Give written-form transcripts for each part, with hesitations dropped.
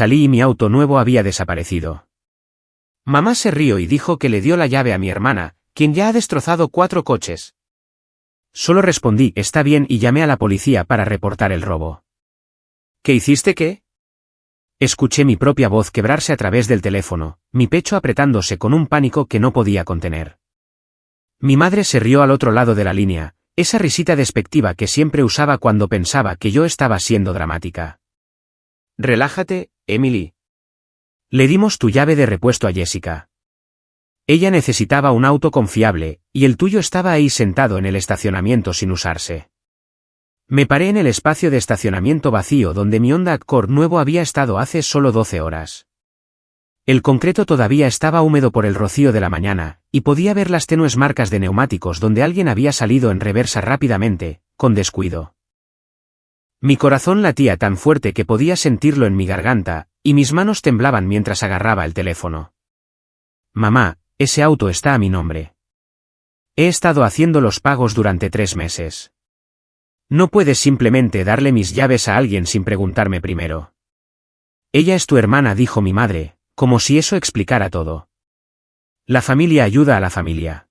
Salí y mi auto nuevo había desaparecido. Mamá se rió y dijo que le dio la llave a mi hermana, quien ya ha destrozado 4 coches. Solo respondí, está bien, y llamé a la policía para reportar el robo. ¿Qué hiciste qué? Escuché mi propia voz quebrarse a través del teléfono, mi pecho apretándose con un pánico que no podía contener. Mi madre se rió al otro lado de la línea, esa risita despectiva que siempre usaba cuando pensaba que yo estaba siendo dramática. Relájate, Emily. Le dimos tu llave de repuesto a Jessica. Ella necesitaba un auto confiable, y el tuyo estaba ahí sentado en el estacionamiento sin usarse. Me paré en el espacio de estacionamiento vacío donde mi Honda Accord nuevo había estado hace solo 12 horas. El concreto todavía estaba húmedo por el rocío de la mañana, y podía ver las tenues marcas de neumáticos donde alguien había salido en reversa rápidamente, con descuido. Mi corazón latía tan fuerte que podía sentirlo en mi garganta, y mis manos temblaban mientras agarraba el teléfono. Mamá, ese auto está a mi nombre. He estado haciendo los pagos durante 3 meses. No puedes simplemente darle mis llaves a alguien sin preguntarme primero. Ella es tu hermana, dijo mi madre, como si eso explicara todo. La familia ayuda a la familia.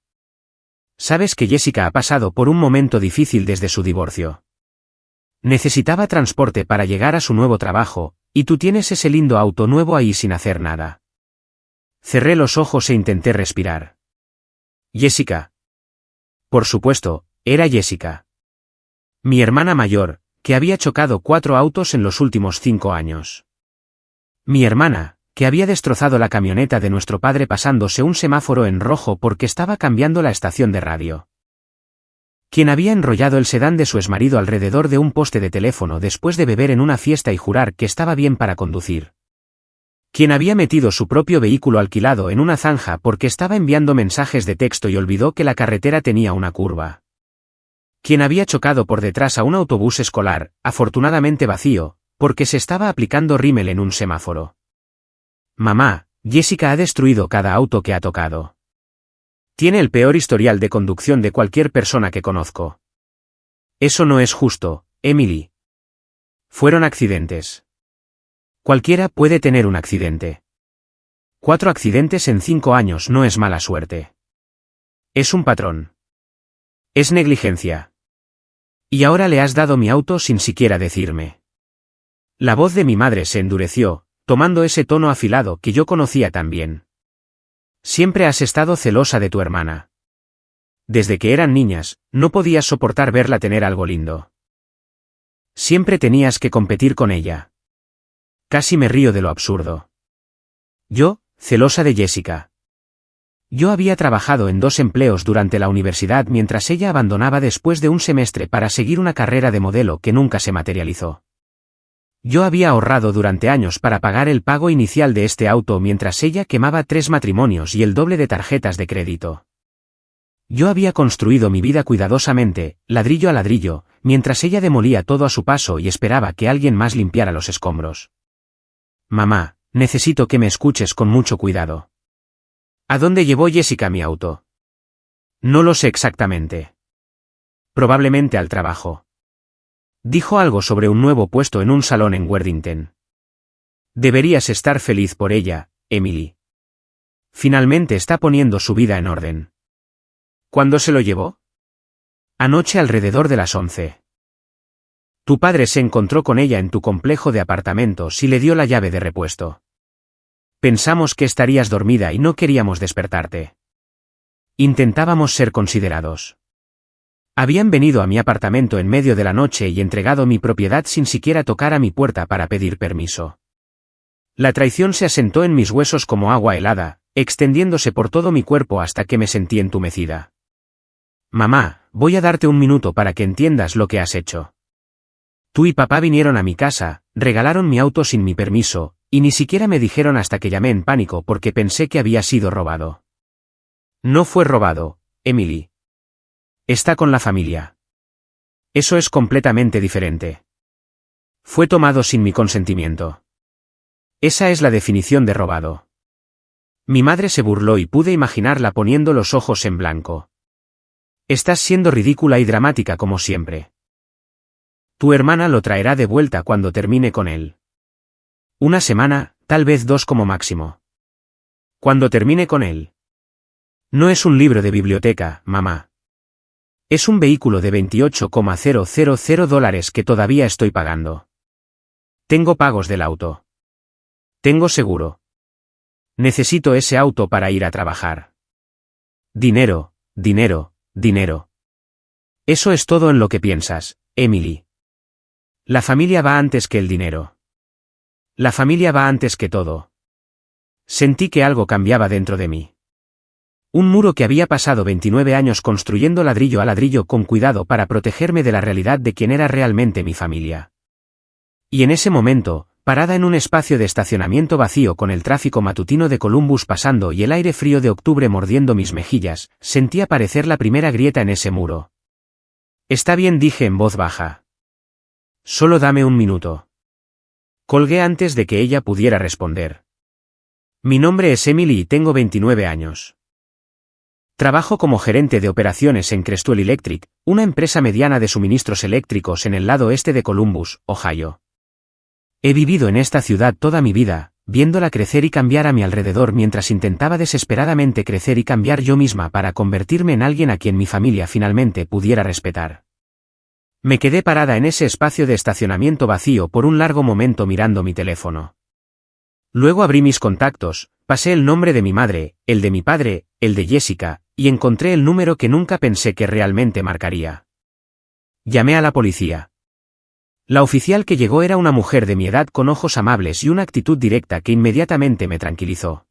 Sabes que Jessica ha pasado por un momento difícil desde su divorcio. Necesitaba transporte para llegar a su nuevo trabajo, y tú tienes ese lindo auto nuevo ahí sin hacer nada. Cerré los ojos e intenté respirar. Jessica. Por supuesto, era Jessica. Mi hermana mayor, que había chocado 4 autos en los últimos 5 años. Mi hermana, que había destrozado la camioneta de nuestro padre pasándose un semáforo en rojo porque estaba cambiando la estación de radio. Quien había enrollado el sedán de su exmarido alrededor de un poste de teléfono después de beber en una fiesta y jurar que estaba bien para conducir. Quien había metido su propio vehículo alquilado en una zanja porque estaba enviando mensajes de texto y olvidó que la carretera tenía una curva. Quien había chocado por detrás a un autobús escolar, afortunadamente vacío, porque se estaba aplicando rímel en un semáforo. Mamá, Jessica ha destruido cada auto que ha tocado. Tiene el peor historial de conducción de cualquier persona que conozco. Eso no es justo, Emily. Fueron accidentes. Cualquiera puede tener un accidente. 4 accidentes en 5 años no es mala suerte. Es un patrón. Es negligencia. Y ahora le has dado mi auto sin siquiera decirme. La voz de mi madre se endureció, tomando ese tono afilado que yo conocía tan bien. Siempre has estado celosa de tu hermana. Desde que eran niñas, no podías soportar verla tener algo lindo. Siempre tenías que competir con ella. Casi me río de lo absurdo. Yo, celosa de Jessica. Yo había trabajado en 2 empleos durante la universidad mientras ella abandonaba después de un semestre para seguir una carrera de modelo que nunca se materializó. Yo había ahorrado durante años para pagar el pago inicial de este auto mientras ella quemaba 3 matrimonios y el doble de tarjetas de crédito. Yo había construido mi vida cuidadosamente, ladrillo a ladrillo, mientras ella demolía todo a su paso y esperaba que alguien más limpiara los escombros. Mamá, necesito que me escuches con mucho cuidado. ¿A dónde llevó Jessica mi auto? No lo sé exactamente. Probablemente al trabajo. Dijo algo sobre un nuevo puesto en un salón en Worthington. Deberías estar feliz por ella, Emily. Finalmente está poniendo su vida en orden. ¿Cuándo se lo llevó? Anoche alrededor de las 11. Tu padre se encontró con ella en tu complejo de apartamentos y le dio la llave de repuesto. Pensamos que estarías dormida y no queríamos despertarte. Intentábamos ser considerados. Habían venido a mi apartamento en medio de la noche y entregado mi propiedad sin siquiera tocar a mi puerta para pedir permiso. La traición se asentó en mis huesos como agua helada, extendiéndose por todo mi cuerpo hasta que me sentí entumecida. Mamá, voy a darte un minuto para que entiendas lo que has hecho. Tú y papá vinieron a mi casa, regalaron mi auto sin mi permiso, y ni siquiera me dijeron hasta que llamé en pánico porque pensé que había sido robado. No fue robado, Emily. Está con la familia. Eso es completamente diferente. Fue tomado sin mi consentimiento. Esa es la definición de robado. Mi madre se burló y pude imaginarla poniendo los ojos en blanco. Estás siendo ridícula y dramática como siempre. Tu hermana lo traerá de vuelta cuando termine con él. Una semana, tal vez 2 como máximo. Cuando termine con él. No es un libro de biblioteca, mamá. Es un vehículo de $28,000 que todavía estoy pagando. Tengo pagos del auto. Tengo seguro. Necesito ese auto para ir a trabajar. Dinero, dinero, dinero. Eso es todo en lo que piensas, Emily. La familia va antes que el dinero. La familia va antes que todo. Sentí que algo cambiaba dentro de mí. Un muro que había pasado 29 años construyendo ladrillo a ladrillo con cuidado para protegerme de la realidad de quién era realmente mi familia. Y en ese momento, parada en un espacio de estacionamiento vacío con el tráfico matutino de Columbus pasando y el aire frío de octubre mordiendo mis mejillas, sentí aparecer la primera grieta en ese muro. Está bien, dije en voz baja. Solo dame un minuto. Colgué antes de que ella pudiera responder. Mi nombre es Emily y tengo 29 años. Trabajo como gerente de operaciones en Crestwell Electric, una empresa mediana de suministros eléctricos en el lado este de Columbus, Ohio. He vivido en esta ciudad toda mi vida, viéndola crecer y cambiar a mi alrededor mientras intentaba desesperadamente crecer y cambiar yo misma para convertirme en alguien a quien mi familia finalmente pudiera respetar. Me quedé parada en ese espacio de estacionamiento vacío por un largo momento mirando mi teléfono. Luego abrí mis contactos, pasé el nombre de mi madre, el de mi padre, el de Jessica, y encontré el número que nunca pensé que realmente marcaría. Llamé a la policía. La oficial que llegó era una mujer de mi edad con ojos amables y una actitud directa que inmediatamente me tranquilizó.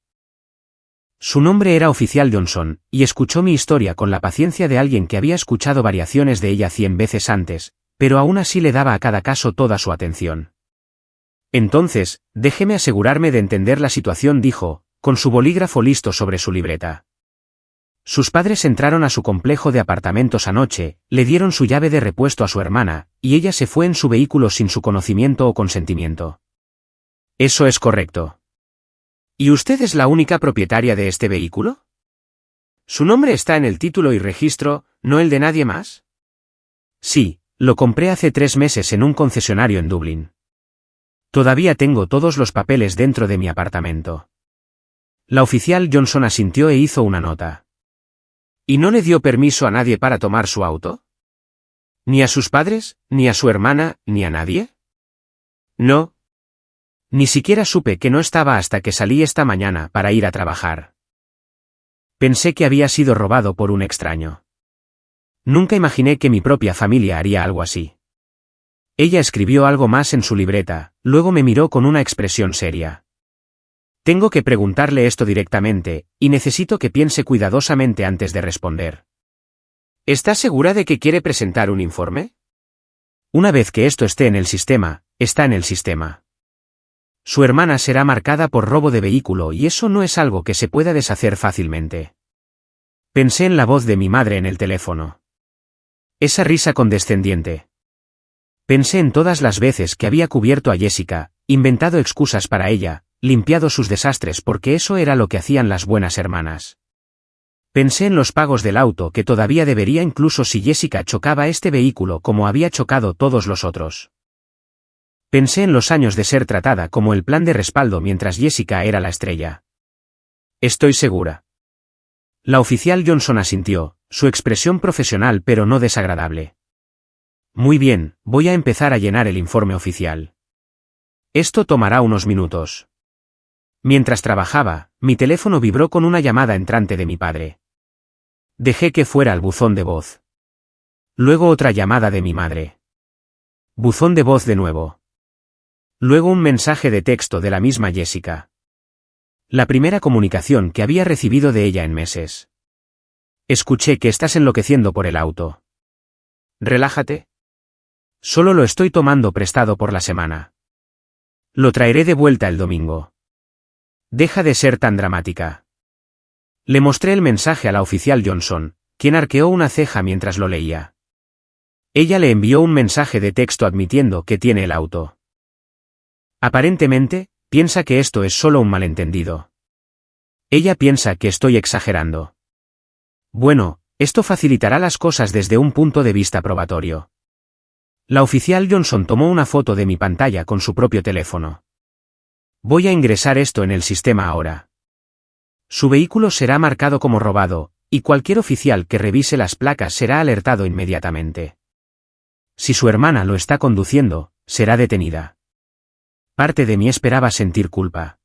Su nombre era Oficial Johnson, y escuchó mi historia con la paciencia de alguien que había escuchado variaciones de ella 100 veces antes, pero aún así le daba a cada caso toda su atención. Entonces, déjeme asegurarme de entender la situación, dijo, con su bolígrafo listo sobre su libreta. Sus padres entraron a su complejo de apartamentos anoche, le dieron su llave de repuesto a su hermana, y ella se fue en su vehículo sin su conocimiento o consentimiento. Eso es correcto. ¿Y usted es la única propietaria de este vehículo? ¿Su nombre está en el título y registro, no el de nadie más? Sí, lo compré hace 3 meses en un concesionario en Dublín. Todavía tengo todos los papeles dentro de mi apartamento. La oficial Johnson asintió e hizo una nota. ¿Y no le dio permiso a nadie para tomar su auto? ¿Ni a sus padres, ni a su hermana, ni a nadie? No. Ni siquiera supe que no estaba hasta que salí esta mañana para ir a trabajar. Pensé que había sido robado por un extraño. Nunca imaginé que mi propia familia haría algo así. Ella escribió algo más en su libreta, luego me miró con una expresión seria. Tengo que preguntarle esto directamente, y necesito que piense cuidadosamente antes de responder. ¿Está segura de que quiere presentar un informe? Una vez que esto esté en el sistema, está en el sistema. Su hermana será marcada por robo de vehículo y eso no es algo que se pueda deshacer fácilmente. Pensé en la voz de mi madre en el teléfono. Esa risa condescendiente. Pensé en todas las veces que había cubierto a Jessica, inventado excusas para ella, limpiado sus desastres porque eso era lo que hacían las buenas hermanas. Pensé en los pagos del auto que todavía debería incluso si Jessica chocaba este vehículo como había chocado todos los otros. Pensé en los años de ser tratada como el plan de respaldo mientras Jessica era la estrella. Estoy segura. La oficial Johnson asintió, su expresión profesional pero no desagradable. Muy bien, voy a empezar a llenar el informe oficial. Esto tomará unos minutos. Mientras trabajaba, mi teléfono vibró con una llamada entrante de mi padre. Dejé que fuera al buzón de voz. Luego otra llamada de mi madre. Buzón de voz de nuevo. Luego un mensaje de texto de la misma Jessica. La primera comunicación que había recibido de ella en meses. Escuché que estás enloqueciendo por el auto. Relájate. Solo lo estoy tomando prestado por la semana. Lo traeré de vuelta el domingo. Deja de ser tan dramática. Le mostré el mensaje a la oficial Johnson, quien arqueó una ceja mientras lo leía. Ella le envió un mensaje de texto admitiendo que tiene el auto. Aparentemente, piensa que esto es solo un malentendido. Ella piensa que estoy exagerando. Bueno, esto facilitará las cosas desde un punto de vista probatorio. La oficial Johnson tomó una foto de mi pantalla con su propio teléfono. Voy a ingresar esto en el sistema ahora. Su vehículo será marcado como robado, y cualquier oficial que revise las placas será alertado inmediatamente. Si su hermana lo está conduciendo, será detenida. Parte de mí esperaba sentir culpa.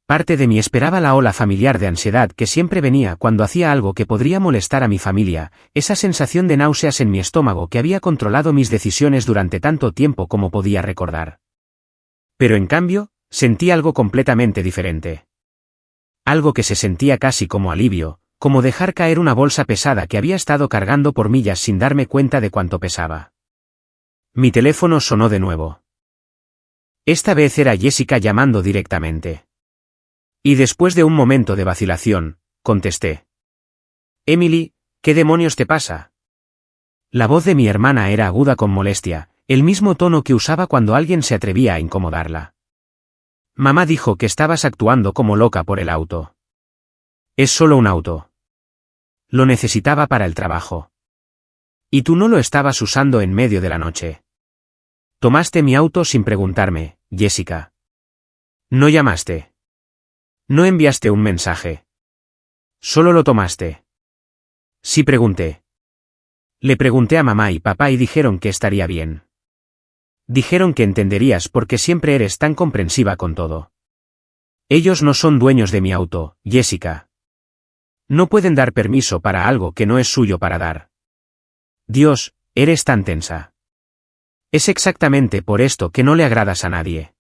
Parte de mí esperaba la ola familiar de ansiedad que siempre venía cuando hacía algo que podría molestar a mi familia, esa sensación de náuseas en mi estómago que había controlado mis decisiones durante tanto tiempo como podía recordar. Pero en cambio, sentí algo completamente diferente. Algo que se sentía casi como alivio, como dejar caer una bolsa pesada que había estado cargando por millas sin darme cuenta de cuánto pesaba. Mi teléfono sonó de nuevo. Esta vez era Jessica llamando directamente. Y después de un momento de vacilación, contesté. Emily, ¿qué demonios te pasa? La voz de mi hermana era aguda con molestia, el mismo tono que usaba cuando alguien se atrevía a incomodarla. Mamá dijo que estabas actuando como loca por el auto. Es solo un auto. Lo necesitaba para el trabajo. Y tú no lo estabas usando en medio de la noche. Tomaste mi auto sin preguntarme, Jessica. No llamaste. No enviaste un mensaje. Solo lo tomaste. Sí, pregunté. Le pregunté a mamá y papá y dijeron que estaría bien. Dijeron que entenderías porque siempre eres tan comprensiva con todo. Ellos no son dueños de mi auto, Jessica. No pueden dar permiso para algo que no es suyo para dar. Dios, eres tan tensa. Es exactamente por esto que no le agradas a nadie.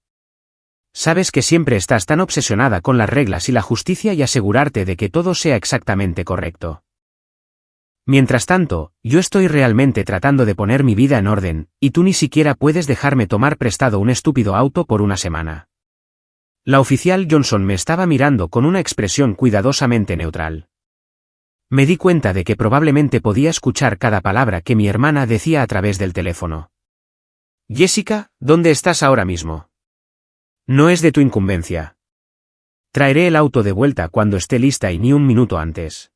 Sabes que siempre estás tan obsesionada con las reglas y la justicia y asegurarte de que todo sea exactamente correcto. Mientras tanto, yo estoy realmente tratando de poner mi vida en orden, y tú ni siquiera puedes dejarme tomar prestado un estúpido auto por una semana. La oficial Johnson me estaba mirando con una expresión cuidadosamente neutral. Me di cuenta de que probablemente podía escuchar cada palabra que mi hermana decía a través del teléfono. Jessica, ¿dónde estás ahora mismo? No es de tu incumbencia. Traeré el auto de vuelta cuando esté lista y ni un minuto antes.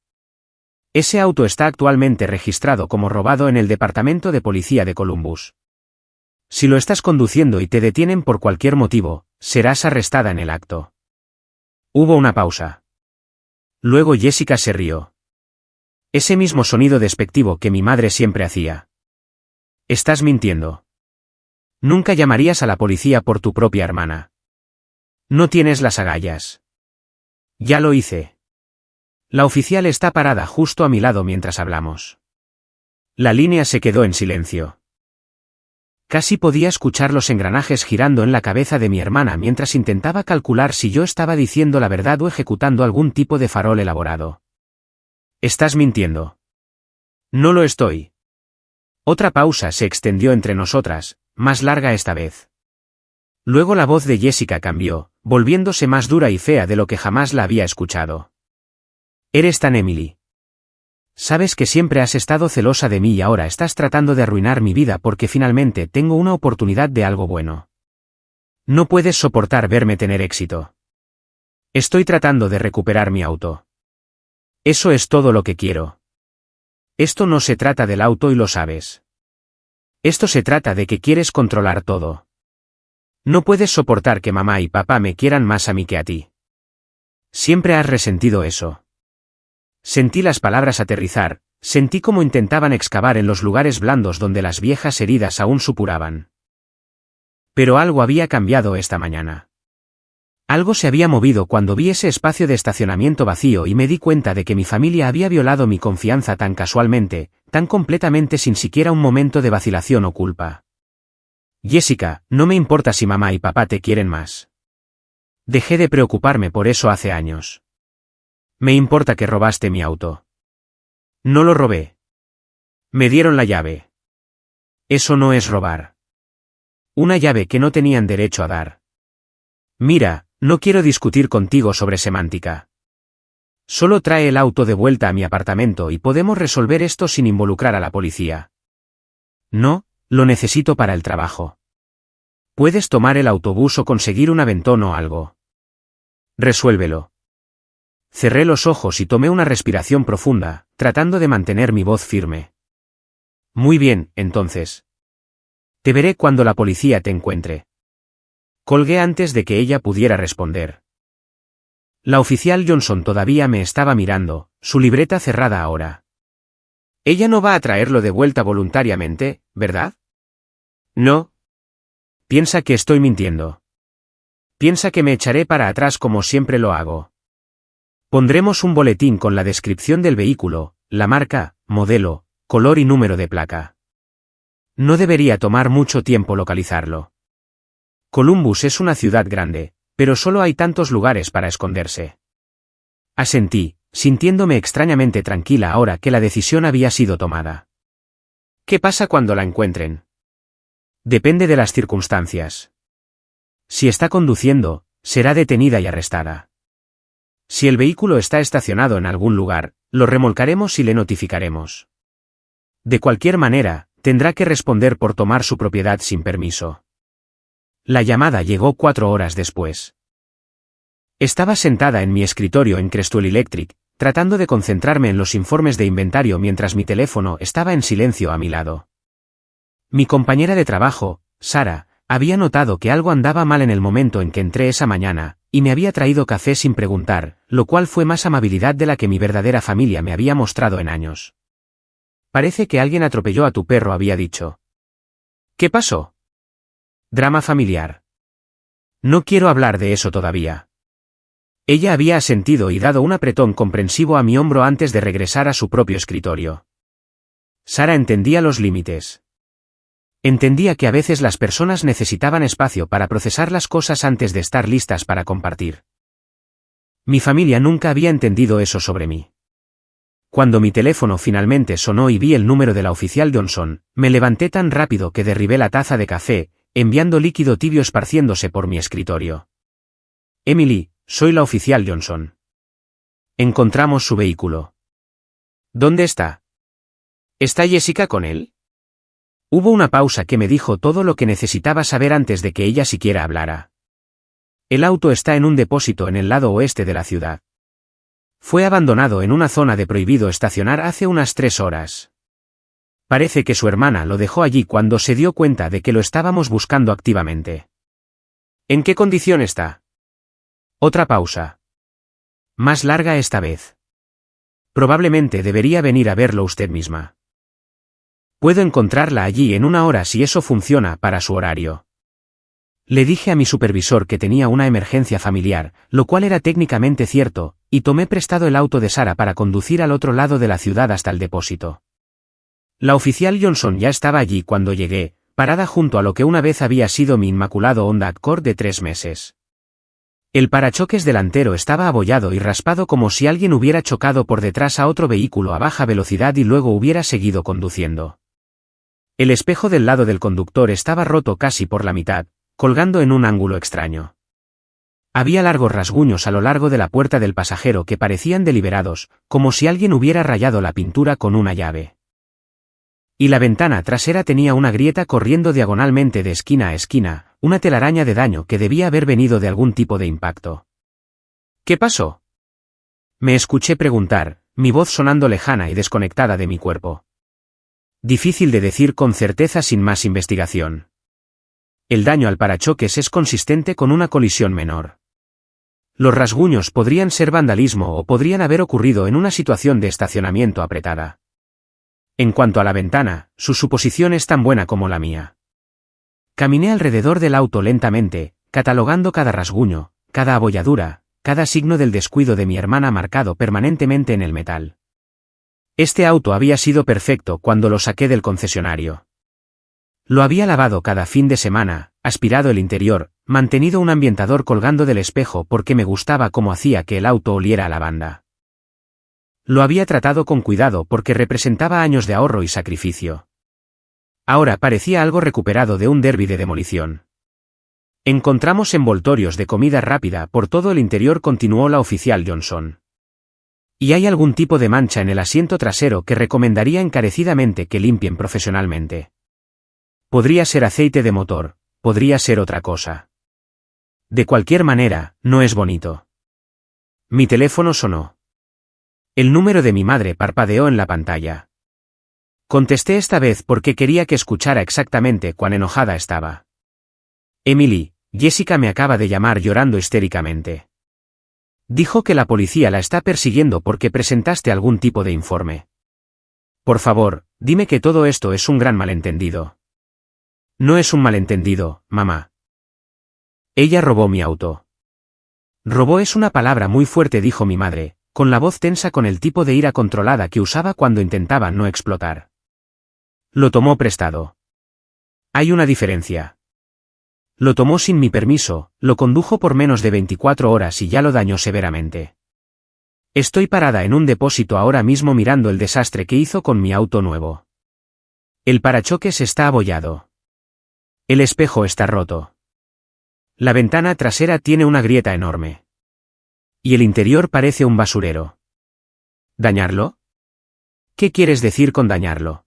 Ese auto está actualmente registrado como robado en el Departamento de Policía de Columbus. Si lo estás conduciendo y te detienen por cualquier motivo, serás arrestada en el acto. Hubo una pausa. Luego Jessica se rió. Ese mismo sonido despectivo que mi madre siempre hacía. Estás mintiendo. Nunca llamarías a la policía por tu propia hermana. No tienes las agallas. Ya lo hice. La oficial está parada justo a mi lado mientras hablamos. La línea se quedó en silencio. Casi podía escuchar los engranajes girando en la cabeza de mi hermana mientras intentaba calcular si yo estaba diciendo la verdad o ejecutando algún tipo de farol elaborado. Estás mintiendo. No lo estoy. Otra pausa se extendió entre nosotras, más larga esta vez. Luego la voz de Jessica cambió, volviéndose más dura y fea de lo que jamás la había escuchado. Eres tan Emily. Sabes que siempre has estado celosa de mí y ahora estás tratando de arruinar mi vida porque finalmente tengo una oportunidad de algo bueno. No puedes soportar verme tener éxito. Estoy tratando de recuperar mi auto. Eso es todo lo que quiero. Esto no se trata del auto y lo sabes. Esto se trata de que quieres controlar todo. No puedes soportar que mamá y papá me quieran más a mí que a ti. Siempre has resentido eso. Sentí las palabras aterrizar, sentí cómo intentaban excavar en los lugares blandos donde las viejas heridas aún supuraban. Pero algo había cambiado esta mañana. Algo se había movido cuando vi ese espacio de estacionamiento vacío y me di cuenta de que mi familia había violado mi confianza tan casualmente, tan completamente sin siquiera un momento de vacilación o culpa. Jessica, no me importa si mamá y papá te quieren más. Dejé de preocuparme por eso hace años. Me importa que robaste mi auto. No lo robé. Me dieron la llave. Eso no es robar. Una llave que no tenían derecho a dar. Mira, no quiero discutir contigo sobre semántica. Solo trae el auto de vuelta a mi apartamento y podemos resolver esto sin involucrar a la policía. No, lo necesito para el trabajo. Puedes tomar el autobús o conseguir un aventón o algo. Resuélvelo. Cerré los ojos y tomé una respiración profunda, tratando de mantener mi voz firme. Muy bien, entonces. Te veré cuando la policía te encuentre. Colgué antes de que ella pudiera responder. La oficial Johnson todavía me estaba mirando, su libreta cerrada ahora. Ella no va a traerlo de vuelta voluntariamente, ¿verdad? No. Piensa que estoy mintiendo. Piensa que me echaré para atrás como siempre lo hago. Pondremos un boletín con la descripción del vehículo, la marca, modelo, color y número de placa. No debería tomar mucho tiempo localizarlo. Columbus es una ciudad grande, pero solo hay tantos lugares para esconderse. Asentí, sintiéndome extrañamente tranquila ahora que la decisión había sido tomada. ¿Qué pasa cuando la encuentren? Depende de las circunstancias. Si está conduciendo, será detenida y arrestada. Si el vehículo está estacionado en algún lugar, lo remolcaremos y le notificaremos. De cualquier manera, tendrá que responder por tomar su propiedad sin permiso. La llamada llegó 4 horas después. Estaba sentada en mi escritorio en Crestwell Electric, tratando de concentrarme en los informes de inventario mientras mi teléfono estaba en silencio a mi lado. Mi compañera de trabajo, Sarah, había notado que algo andaba mal en el momento en que entré esa mañana, y me había traído café sin preguntar, lo cual fue más amabilidad de la que mi verdadera familia me había mostrado en años. Parece que alguien atropelló a tu perro, había dicho. ¿Qué pasó? Drama familiar. No quiero hablar de eso todavía. Ella había asentido y dado un apretón comprensivo a mi hombro antes de regresar a su propio escritorio. Sarah entendía los límites. Entendía que a veces las personas necesitaban espacio para procesar las cosas antes de estar listas para compartir. Mi familia nunca había entendido eso sobre mí. Cuando mi teléfono finalmente sonó y vi el número de la oficial Johnson, me levanté tan rápido que derribé la taza de café, enviando líquido tibio esparciéndose por mi escritorio. Emily, soy la oficial Johnson. Encontramos su vehículo. ¿Dónde está? ¿Está Jessica con él? Hubo una pausa que me dijo todo lo que necesitaba saber antes de que ella siquiera hablara. El auto está en un depósito en el lado oeste de la ciudad. Fue abandonado en una zona de prohibido estacionar hace unas 3 horas. Parece que su hermana lo dejó allí cuando se dio cuenta de que lo estábamos buscando activamente. ¿En qué condición está? Otra pausa. Más larga esta vez. Probablemente debería venir a verlo usted misma. Puedo encontrarla allí en 1 hora si eso funciona para su horario. Le dije a mi supervisor que tenía una emergencia familiar, lo cual era técnicamente cierto, y tomé prestado el auto de Sarah para conducir al otro lado de la ciudad hasta el depósito. La oficial Johnson ya estaba allí cuando llegué, parada junto a lo que una vez había sido mi inmaculado Honda Accord de 3 meses. El parachoques delantero estaba abollado y raspado como si alguien hubiera chocado por detrás a otro vehículo a baja velocidad y luego hubiera seguido conduciendo. El espejo del lado del conductor estaba roto casi por la mitad, colgando en un ángulo extraño. Había largos rasguños a lo largo de la puerta del pasajero que parecían deliberados, como si alguien hubiera rayado la pintura con una llave. Y la ventana trasera tenía una grieta corriendo diagonalmente de esquina a esquina, una telaraña de daño que debía haber venido de algún tipo de impacto. ¿Qué pasó? Me escuché preguntar, mi voz sonando lejana y desconectada de mi cuerpo. Difícil de decir con certeza sin más investigación. El daño al parachoques es consistente con una colisión menor. Los rasguños podrían ser vandalismo o podrían haber ocurrido en una situación de estacionamiento apretada. En cuanto a la ventana, su suposición es tan buena como la mía. Caminé alrededor del auto lentamente, catalogando cada rasguño, cada abolladura, cada signo del descuido de mi hermana marcado permanentemente en el metal. Este auto había sido perfecto cuando lo saqué del concesionario. Lo había lavado cada fin de semana, aspirado el interior, mantenido un ambientador colgando del espejo porque me gustaba cómo hacía que el auto oliera a lavanda. Lo había tratado con cuidado porque representaba años de ahorro y sacrificio. Ahora parecía algo recuperado de un derbi de demolición. Encontramos envoltorios de comida rápida por todo el interior, continuó la oficial Johnson. Y hay algún tipo de mancha en el asiento trasero que recomendaría encarecidamente que limpien profesionalmente. Podría ser aceite de motor, podría ser otra cosa. De cualquier manera, no es bonito. Mi teléfono sonó. El número de mi madre parpadeó en la pantalla. Contesté esta vez porque quería que escuchara exactamente cuán enojada estaba. Emily, Jessica me acaba de llamar llorando histéricamente. Dijo que la policía la está persiguiendo porque presentaste algún tipo de informe. Por favor, dime que todo esto es un gran malentendido. No es un malentendido, mamá. Ella robó mi auto. Robó es una palabra muy fuerte, dijo mi madre, con la voz tensa con el tipo de ira controlada que usaba cuando intentaba no explotar. Lo tomó prestado. Hay una diferencia. Lo tomó sin mi permiso, lo condujo por menos de 24 horas y ya lo dañó severamente. Estoy parada en un depósito ahora mismo mirando el desastre que hizo con mi auto nuevo. El parachoques está abollado. El espejo está roto. La ventana trasera tiene una grieta enorme. Y el interior parece un basurero. ¿Dañarlo? ¿Qué quieres decir con dañarlo?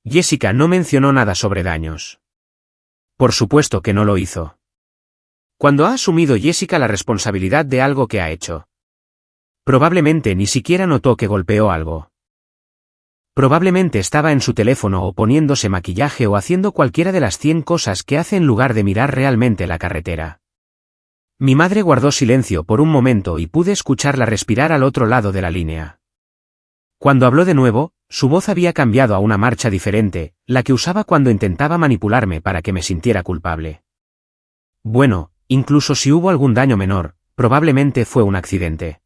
Jessica no mencionó nada sobre daños. Por supuesto que no lo hizo. ¿Cuándo ha asumido Jessica la responsabilidad de algo que ha hecho? Probablemente ni siquiera notó que golpeó algo. Probablemente estaba en su teléfono o poniéndose maquillaje o haciendo cualquiera de las 100 cosas que hace en lugar de mirar realmente la carretera. Mi madre guardó silencio por un momento y pude escucharla respirar al otro lado de la línea. Cuando habló de nuevo, su voz había cambiado a una marcha diferente, la que usaba cuando intentaba manipularme para que me sintiera culpable. Bueno, incluso si hubo algún daño menor, probablemente fue un accidente.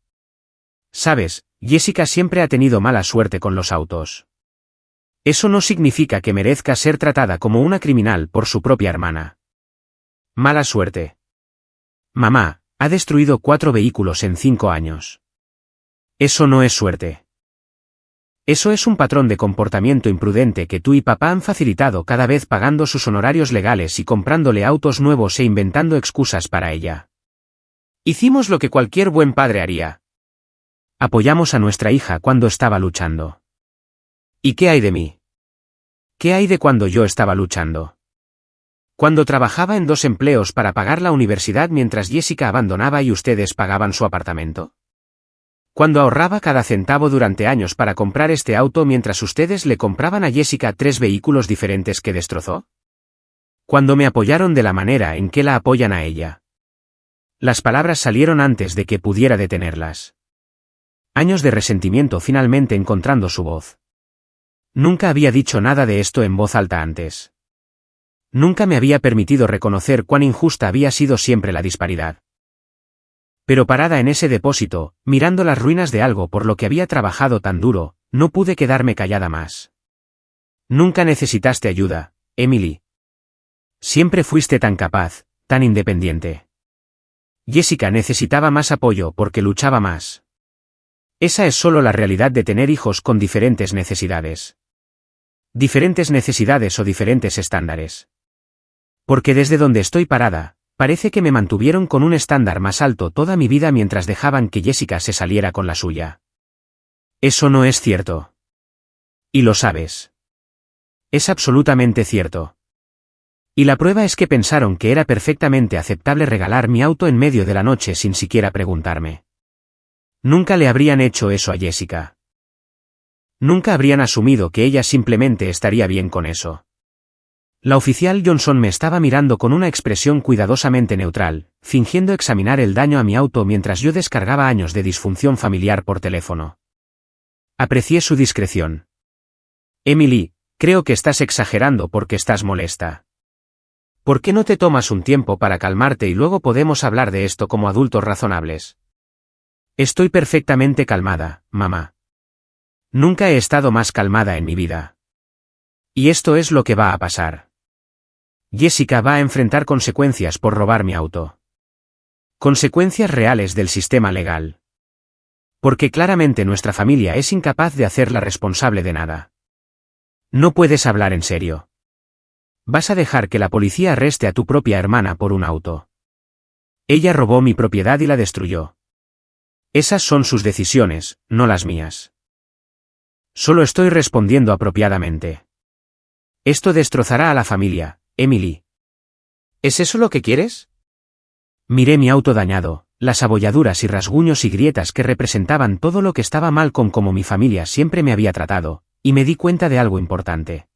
Sabes, Jessica siempre ha tenido mala suerte con los autos. Eso no significa que merezca ser tratada como una criminal por su propia hermana. Mala suerte. Mamá, ha destruido 4 vehículos en 5 años. Eso no es suerte. Eso es un patrón de comportamiento imprudente que tú y papá han facilitado cada vez pagando sus honorarios legales y comprándole autos nuevos e inventando excusas para ella. Hicimos lo que cualquier buen padre haría. Apoyamos a nuestra hija cuando estaba luchando. ¿Y qué hay de mí? ¿Qué hay de cuando yo estaba luchando? Cuando trabajaba en 2 empleos para pagar la universidad mientras Jessica abandonaba y ustedes pagaban su apartamento. Cuando ahorraba cada centavo durante años para comprar este auto mientras ustedes le compraban a Jessica 3 vehículos diferentes que destrozó. Cuando me apoyaron de la manera en que la apoyan a ella. Las palabras salieron antes de que pudiera detenerlas. Años de resentimiento finalmente encontrando su voz. Nunca había dicho nada de esto en voz alta antes. Nunca me había permitido reconocer cuán injusta había sido siempre la disparidad. Pero parada en ese depósito, mirando las ruinas de algo por lo que había trabajado tan duro, no pude quedarme callada más. Nunca necesitaste ayuda, Emily. Siempre fuiste tan capaz, tan independiente. Jessica necesitaba más apoyo porque luchaba más. Esa es solo la realidad de tener hijos con diferentes necesidades. Diferentes necesidades o diferentes estándares. Porque desde donde estoy parada, parece que me mantuvieron con un estándar más alto toda mi vida mientras dejaban que Jessica se saliera con la suya. Eso no es cierto. Y lo sabes. Es absolutamente cierto. Y la prueba es que pensaron que era perfectamente aceptable regalar mi auto en medio de la noche sin siquiera preguntarme. Nunca le habrían hecho eso a Jessica. Nunca habrían asumido que ella simplemente estaría bien con eso. La oficial Johnson me estaba mirando con una expresión cuidadosamente neutral, fingiendo examinar el daño a mi auto mientras yo descargaba años de disfunción familiar por teléfono. Aprecié su discreción. Emily, creo que estás exagerando porque estás molesta. ¿Por qué no te tomas un tiempo para calmarte y luego podemos hablar de esto como adultos razonables? Estoy perfectamente calmada, mamá. Nunca he estado más calmada en mi vida. Y esto es lo que va a pasar. Jessica va a enfrentar consecuencias por robar mi auto. Consecuencias reales del sistema legal. Porque claramente nuestra familia es incapaz de hacerla responsable de nada. No puedes hablar en serio. Vas a dejar que la policía arreste a tu propia hermana por un auto. Ella robó mi propiedad y la destruyó. Esas son sus decisiones, no las mías. Solo estoy respondiendo apropiadamente. Esto destrozará a la familia, Emily. ¿Es eso lo que quieres? Miré mi auto dañado, las abolladuras y rasguños y grietas que representaban todo lo que estaba mal con cómo mi familia siempre me había tratado, y me di cuenta de algo importante.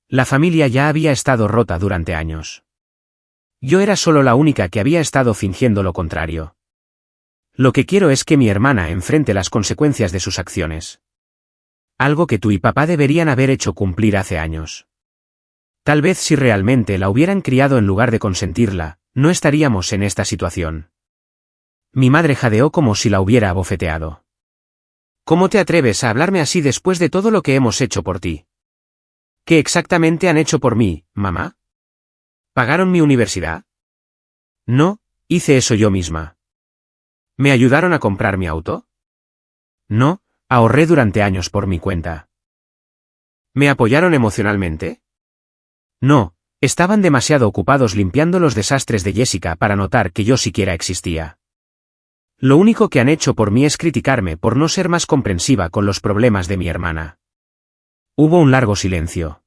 La familia ya había estado rota durante años. Yo era solo la única que había estado fingiendo lo contrario. Lo que quiero es que mi hermana enfrente las consecuencias de sus acciones. Algo que tú y papá deberían haber hecho cumplir hace años. Tal vez si realmente la hubieran criado en lugar de consentirla, no estaríamos en esta situación. Mi madre jadeó como si la hubiera abofeteado. ¿Cómo te atreves a hablarme así después de todo lo que hemos hecho por ti? ¿Qué exactamente han hecho por mí, mamá? ¿Pagaron mi universidad? No, hice eso yo misma. ¿Me ayudaron a comprar mi auto? No, ahorré durante años por mi cuenta. ¿Me apoyaron emocionalmente? No, estaban demasiado ocupados limpiando los desastres de Jessica para notar que yo siquiera existía. Lo único que han hecho por mí es criticarme por no ser más comprensiva con los problemas de mi hermana. Hubo un largo silencio.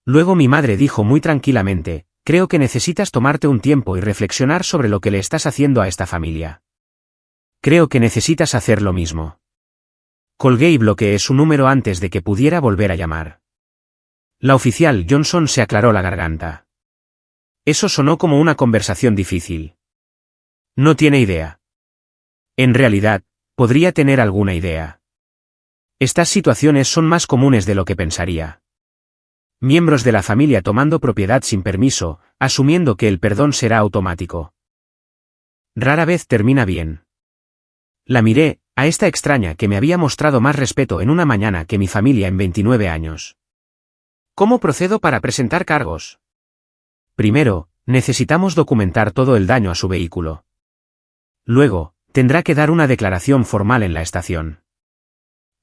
Luego mi madre dijo muy tranquilamente, creo que necesitas tomarte un tiempo y reflexionar sobre lo que le estás haciendo a esta familia. Creo que necesitas hacer lo mismo. Colgué y bloqueé su número antes de que pudiera volver a llamar. La oficial Johnson se aclaró la garganta. Eso sonó como una conversación difícil. No tiene idea. En realidad, podría tener alguna idea. Estas situaciones son más comunes de lo que pensaría. Miembros de la familia tomando propiedad sin permiso, asumiendo que el perdón será automático. Rara vez termina bien. La miré, a esta extraña que me había mostrado más respeto en una mañana que mi familia en 29 años. ¿Cómo procedo para presentar cargos? Primero, necesitamos documentar todo el daño a su vehículo. Luego, tendrá que dar una declaración formal en la estación.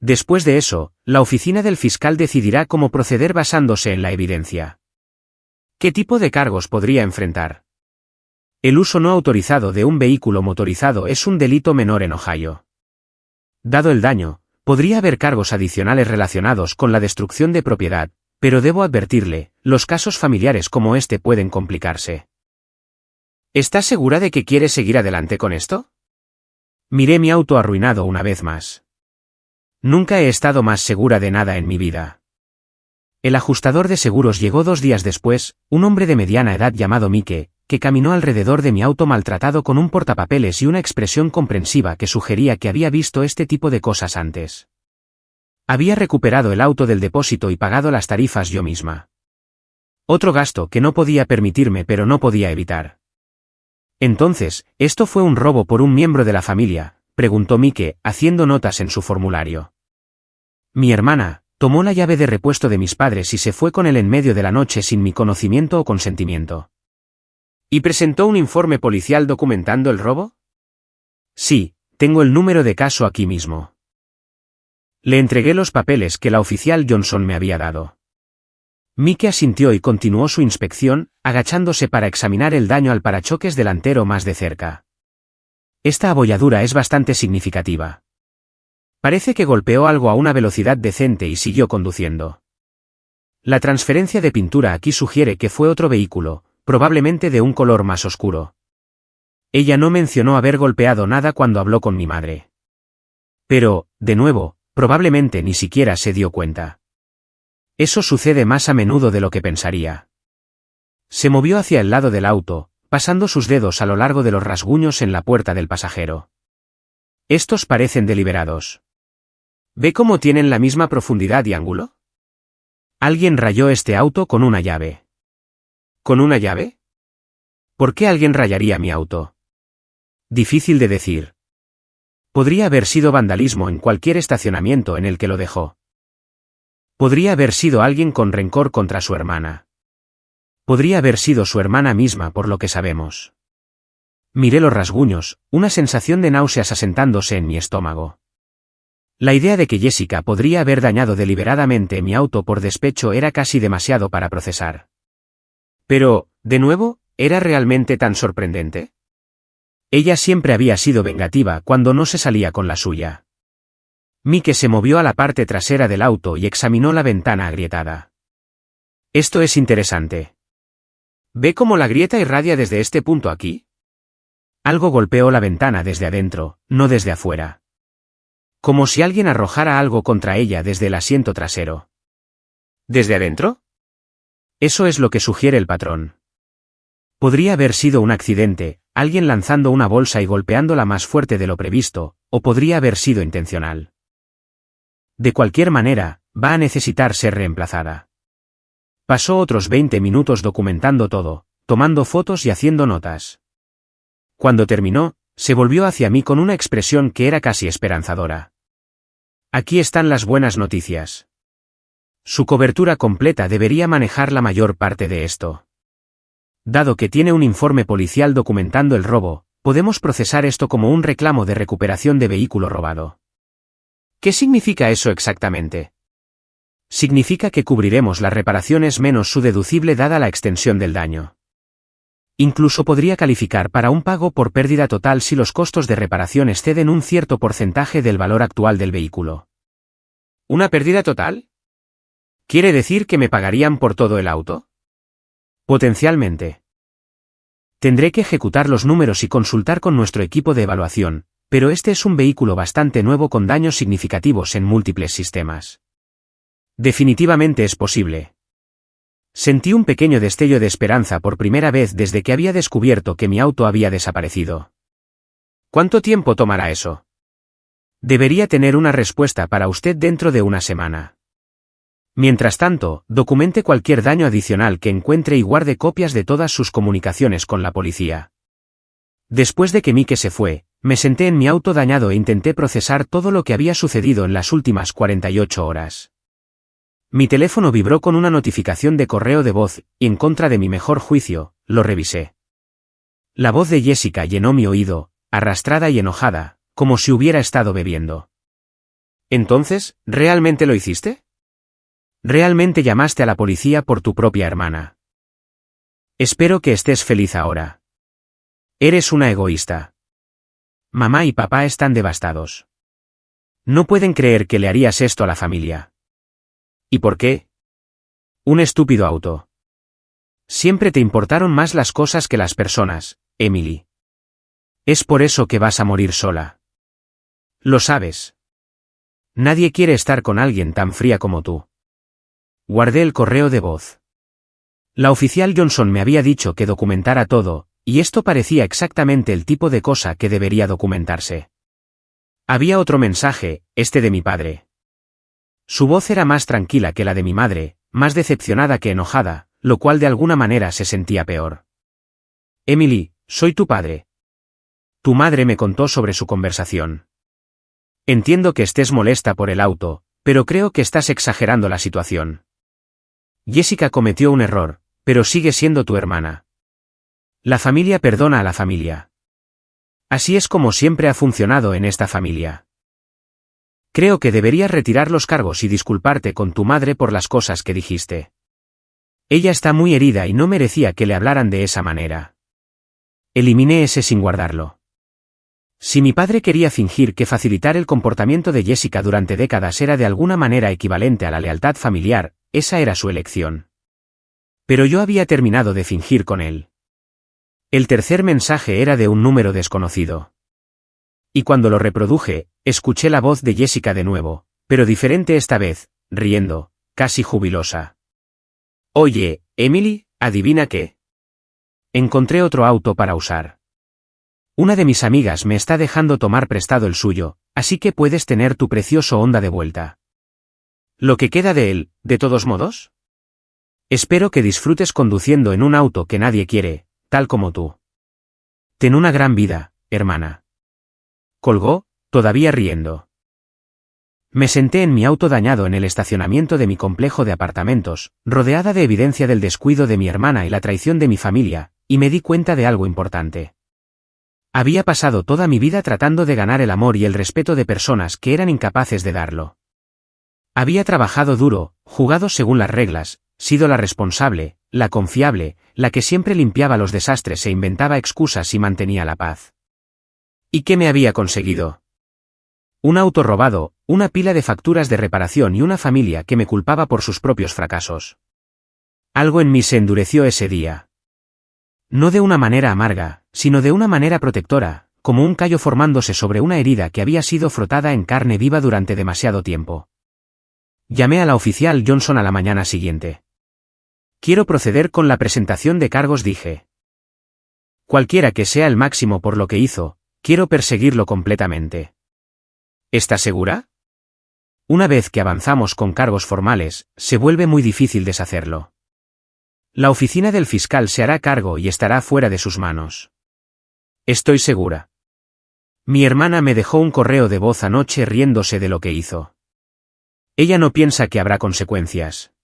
Después de eso, la oficina del fiscal decidirá cómo proceder basándose en la evidencia. ¿Qué tipo de cargos podría enfrentar? El uso no autorizado de un vehículo motorizado es un delito menor en Ohio. Dado el daño, podría haber cargos adicionales relacionados con la destrucción de propiedad, pero debo advertirle, los casos familiares como este pueden complicarse. ¿Estás segura de que quieres seguir adelante con esto? Miré mi auto arruinado una vez más. Nunca he estado más segura de nada en mi vida. El ajustador de seguros llegó 2 días después, un hombre de mediana edad llamado Mike, que caminó alrededor de mi auto maltratado con un portapapeles y una expresión comprensiva que sugería que había visto este tipo de cosas antes. Había recuperado el auto del depósito y pagado las tarifas yo misma. Otro gasto que no podía permitirme pero no podía evitar. Entonces, ¿esto fue un robo por un miembro de la familia?, preguntó Mike, haciendo notas en su formulario. Mi hermana tomó la llave de repuesto de mis padres y se fue con él en medio de la noche sin mi conocimiento o consentimiento. ¿Y presentó un informe policial documentando el robo? Sí, tengo el número de caso aquí mismo. Le entregué los papeles que la oficial Johnson me había dado. Mike asintió y continuó su inspección, agachándose para examinar el daño al parachoques delantero más de cerca. Esta abolladura es bastante significativa. Parece que golpeó algo a una velocidad decente y siguió conduciendo. La transferencia de pintura aquí sugiere que fue otro vehículo, probablemente de un color más oscuro. Ella no mencionó haber golpeado nada cuando habló con mi madre. Pero, de nuevo, probablemente ni siquiera se dio cuenta. Eso sucede más a menudo de lo que pensaría. Se movió hacia el lado del auto, pasando sus dedos a lo largo de los rasguños en la puerta del pasajero. Estos parecen deliberados. ¿Ve cómo tienen la misma profundidad y ángulo? Alguien rayó este auto con una llave. ¿Con una llave? ¿Por qué alguien rayaría mi auto? Difícil de decir. Podría haber sido vandalismo en cualquier estacionamiento en el que lo dejó. Podría haber sido alguien con rencor contra su hermana. Podría haber sido su hermana misma por lo que sabemos. Miré los rasguños, una sensación de náuseas asentándose en mi estómago. La idea de que Jessica podría haber dañado deliberadamente mi auto por despecho era casi demasiado para procesar. Pero, de nuevo, ¿era realmente tan sorprendente? Ella siempre había sido vengativa cuando no se salía con la suya. Mike se movió a la parte trasera del auto y examinó la ventana agrietada. Esto es interesante. ¿Ve cómo la grieta irradia desde este punto aquí? Algo golpeó la ventana desde adentro, no desde afuera. Como si alguien arrojara algo contra ella desde el asiento trasero. ¿Desde adentro? Eso es lo que sugiere el patrón. Podría haber sido un accidente, alguien lanzando una bolsa y golpeándola más fuerte de lo previsto, o podría haber sido intencional. De cualquier manera, va a necesitar ser reemplazada. Pasó otros 20 minutos documentando todo, tomando fotos y haciendo notas. Cuando terminó, se volvió hacia mí con una expresión que era casi esperanzadora. Aquí están las buenas noticias. Su cobertura completa debería manejar la mayor parte de esto. Dado que tiene un informe policial documentando el robo, podemos procesar esto como un reclamo de recuperación de vehículo robado. ¿Qué significa eso exactamente? Significa que cubriremos las reparaciones menos su deducible dada la extensión del daño. Incluso podría calificar para un pago por pérdida total si los costos de reparación exceden un cierto porcentaje del valor actual del vehículo. ¿Una pérdida total? ¿Quiere decir que me pagarían por todo el auto? Potencialmente. Tendré que ejecutar los números y consultar con nuestro equipo de evaluación, pero este es un vehículo bastante nuevo con daños significativos en múltiples sistemas. Definitivamente es posible. Sentí un pequeño destello de esperanza por primera vez desde que había descubierto que mi auto había desaparecido. ¿Cuánto tiempo tomará eso? Debería tener una respuesta para usted dentro de una semana. Mientras tanto, documente cualquier daño adicional que encuentre y guarde copias de todas sus comunicaciones con la policía. Después de que Mike se fue, me senté en mi auto dañado e intenté procesar todo lo que había sucedido en las últimas 48 horas. Mi teléfono vibró con una notificación de correo de voz, y en contra de mi mejor juicio, lo revisé. La voz de Jessica llenó mi oído, arrastrada y enojada, como si hubiera estado bebiendo. Entonces, ¿realmente lo hiciste? Realmente llamaste a la policía por tu propia hermana. Espero que estés feliz ahora. Eres una egoísta. Mamá y papá están devastados. No pueden creer que le harías esto a la familia. ¿Y por qué? Un estúpido auto. Siempre te importaron más las cosas que las personas, Emily. Es por eso que vas a morir sola. Lo sabes. Nadie quiere estar con alguien tan fría como tú. Guardé el correo de voz. La oficial Johnson me había dicho que documentara todo, y esto parecía exactamente el tipo de cosa que debería documentarse. Había otro mensaje, este de mi padre. Su voz era más tranquila que la de mi madre, más decepcionada que enojada, lo cual de alguna manera se sentía peor. Emily, soy tu padre. Tu madre me contó sobre su conversación. Entiendo que estés molesta por el auto, pero creo que estás exagerando la situación. Jessica cometió un error, pero sigue siendo tu hermana. La familia perdona a la familia. Así es como siempre ha funcionado en esta familia. Creo que deberías retirar los cargos y disculparte con tu madre por las cosas que dijiste. Ella está muy herida y no merecía que le hablaran de esa manera. Eliminé ese sin guardarlo. Si mi padre quería fingir que facilitar el comportamiento de Jessica durante décadas era de alguna manera equivalente a la lealtad familiar, esa era su elección. Pero yo había terminado de fingir con él. El tercer mensaje era de un número desconocido. Y cuando lo reproduje, escuché la voz de Jessica de nuevo, pero diferente esta vez, riendo, casi jubilosa. Oye, Emily, ¿adivina qué? Encontré otro auto para usar. Una de mis amigas me está dejando tomar prestado el suyo, así que puedes tener tu precioso Honda de vuelta. ¿Lo que queda de él, de todos modos? Espero que disfrutes conduciendo en un auto que nadie quiere, tal como tú. Ten una gran vida, hermana. Colgó, todavía riendo. Me senté en mi auto dañado en el estacionamiento de mi complejo de apartamentos, rodeada de evidencia del descuido de mi hermana y la traición de mi familia, y me di cuenta de algo importante. Había pasado toda mi vida tratando de ganar el amor y el respeto de personas que eran incapaces de darlo. Había trabajado duro, jugado según las reglas, sido la responsable, la confiable, la que siempre limpiaba los desastres e inventaba excusas y mantenía la paz. ¿Y qué me había conseguido? Un auto robado, una pila de facturas de reparación y una familia que me culpaba por sus propios fracasos. Algo en mí se endureció ese día. No de una manera amarga, sino de una manera protectora, como un callo formándose sobre una herida que había sido frotada en carne viva durante demasiado tiempo. Llamé a la oficial Johnson a la mañana siguiente. Quiero proceder con la presentación de cargos, dije. Cualquiera que sea el máximo por lo que hizo, quiero perseguirlo completamente. ¿Estás segura? Una vez que avanzamos con cargos formales, se vuelve muy difícil deshacerlo. La oficina del fiscal se hará cargo y estará fuera de sus manos. Estoy segura. Mi hermana me dejó un correo de voz anoche riéndose de lo que hizo. Ella no piensa que habrá consecuencias.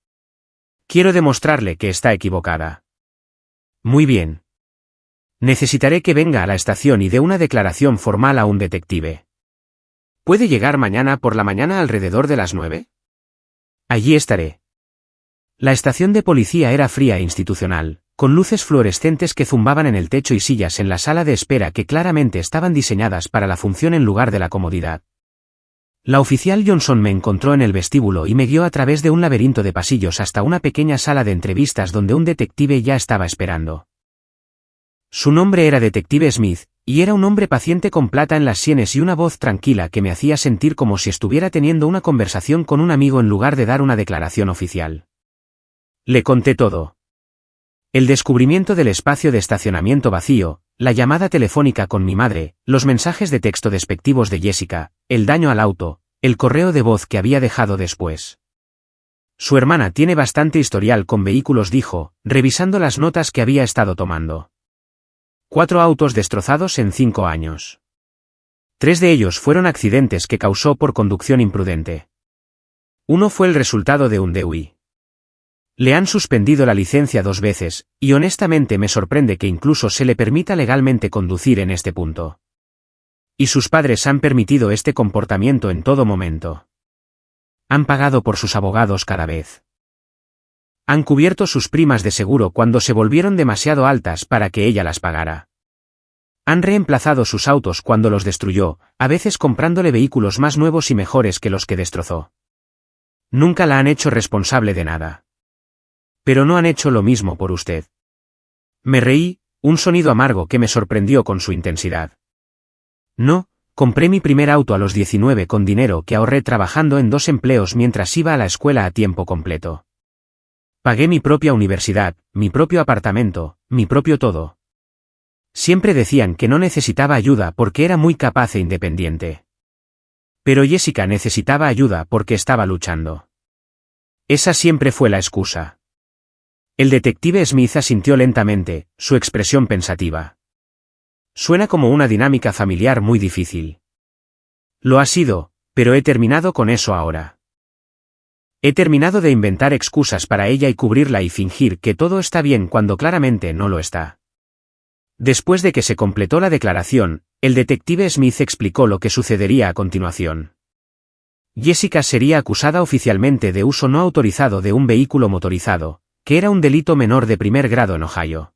Quiero demostrarle que está equivocada. Muy bien. Necesitaré que venga a la estación y dé una declaración formal a un detective. ¿Puede llegar mañana por la mañana alrededor de las 9? Allí estaré. La estación de policía era fría e institucional, con luces fluorescentes que zumbaban en el techo y sillas en la sala de espera que claramente estaban diseñadas para la función en lugar de la comodidad. La oficial Johnson me encontró en el vestíbulo y me guió a través de un laberinto de pasillos hasta una pequeña sala de entrevistas donde un detective ya estaba esperando. Su nombre era Detective Smith, y era un hombre paciente con plata en las sienes y una voz tranquila que me hacía sentir como si estuviera teniendo una conversación con un amigo en lugar de dar una declaración oficial. Le conté todo. El descubrimiento del espacio de estacionamiento vacío, la llamada telefónica con mi madre, los mensajes de texto despectivos de Jessica, el daño al auto, el correo de voz que había dejado después. Su hermana tiene bastante historial con vehículos, dijo, revisando las notas que había estado tomando. 4 autos destrozados en 5 años. 3 de ellos fueron accidentes que causó por conducción imprudente. Uno fue el resultado de un DUI. Le han suspendido la licencia 2 veces, y honestamente me sorprende que incluso se le permita legalmente conducir en este punto. Y sus padres han permitido este comportamiento en todo momento. Han pagado por sus abogados cada vez. Han cubierto sus primas de seguro cuando se volvieron demasiado altas para que ella las pagara. Han reemplazado sus autos cuando los destruyó, a veces comprándole vehículos más nuevos y mejores que los que destrozó. Nunca la han hecho responsable de nada. Pero no han hecho lo mismo por usted. Me reí, un sonido amargo que me sorprendió con su intensidad. No, compré mi primer auto a los 19 con dinero que ahorré trabajando en 2 empleos mientras iba a la escuela a tiempo completo. Pagué mi propia universidad, mi propio apartamento, mi propio todo. Siempre decían que no necesitaba ayuda porque era muy capaz e independiente. Pero Jessica necesitaba ayuda porque estaba luchando. Esa siempre fue la excusa. El detective Smith asintió lentamente, su expresión pensativa. Suena como una dinámica familiar muy difícil. Lo ha sido, pero he terminado con eso ahora. He terminado de inventar excusas para ella y cubrirla y fingir que todo está bien cuando claramente no lo está. Después de que se completó la declaración, el detective Smith explicó lo que sucedería a continuación. Jessica sería acusada oficialmente de uso no autorizado de un vehículo motorizado, que era un delito menor de primer grado en Ohio.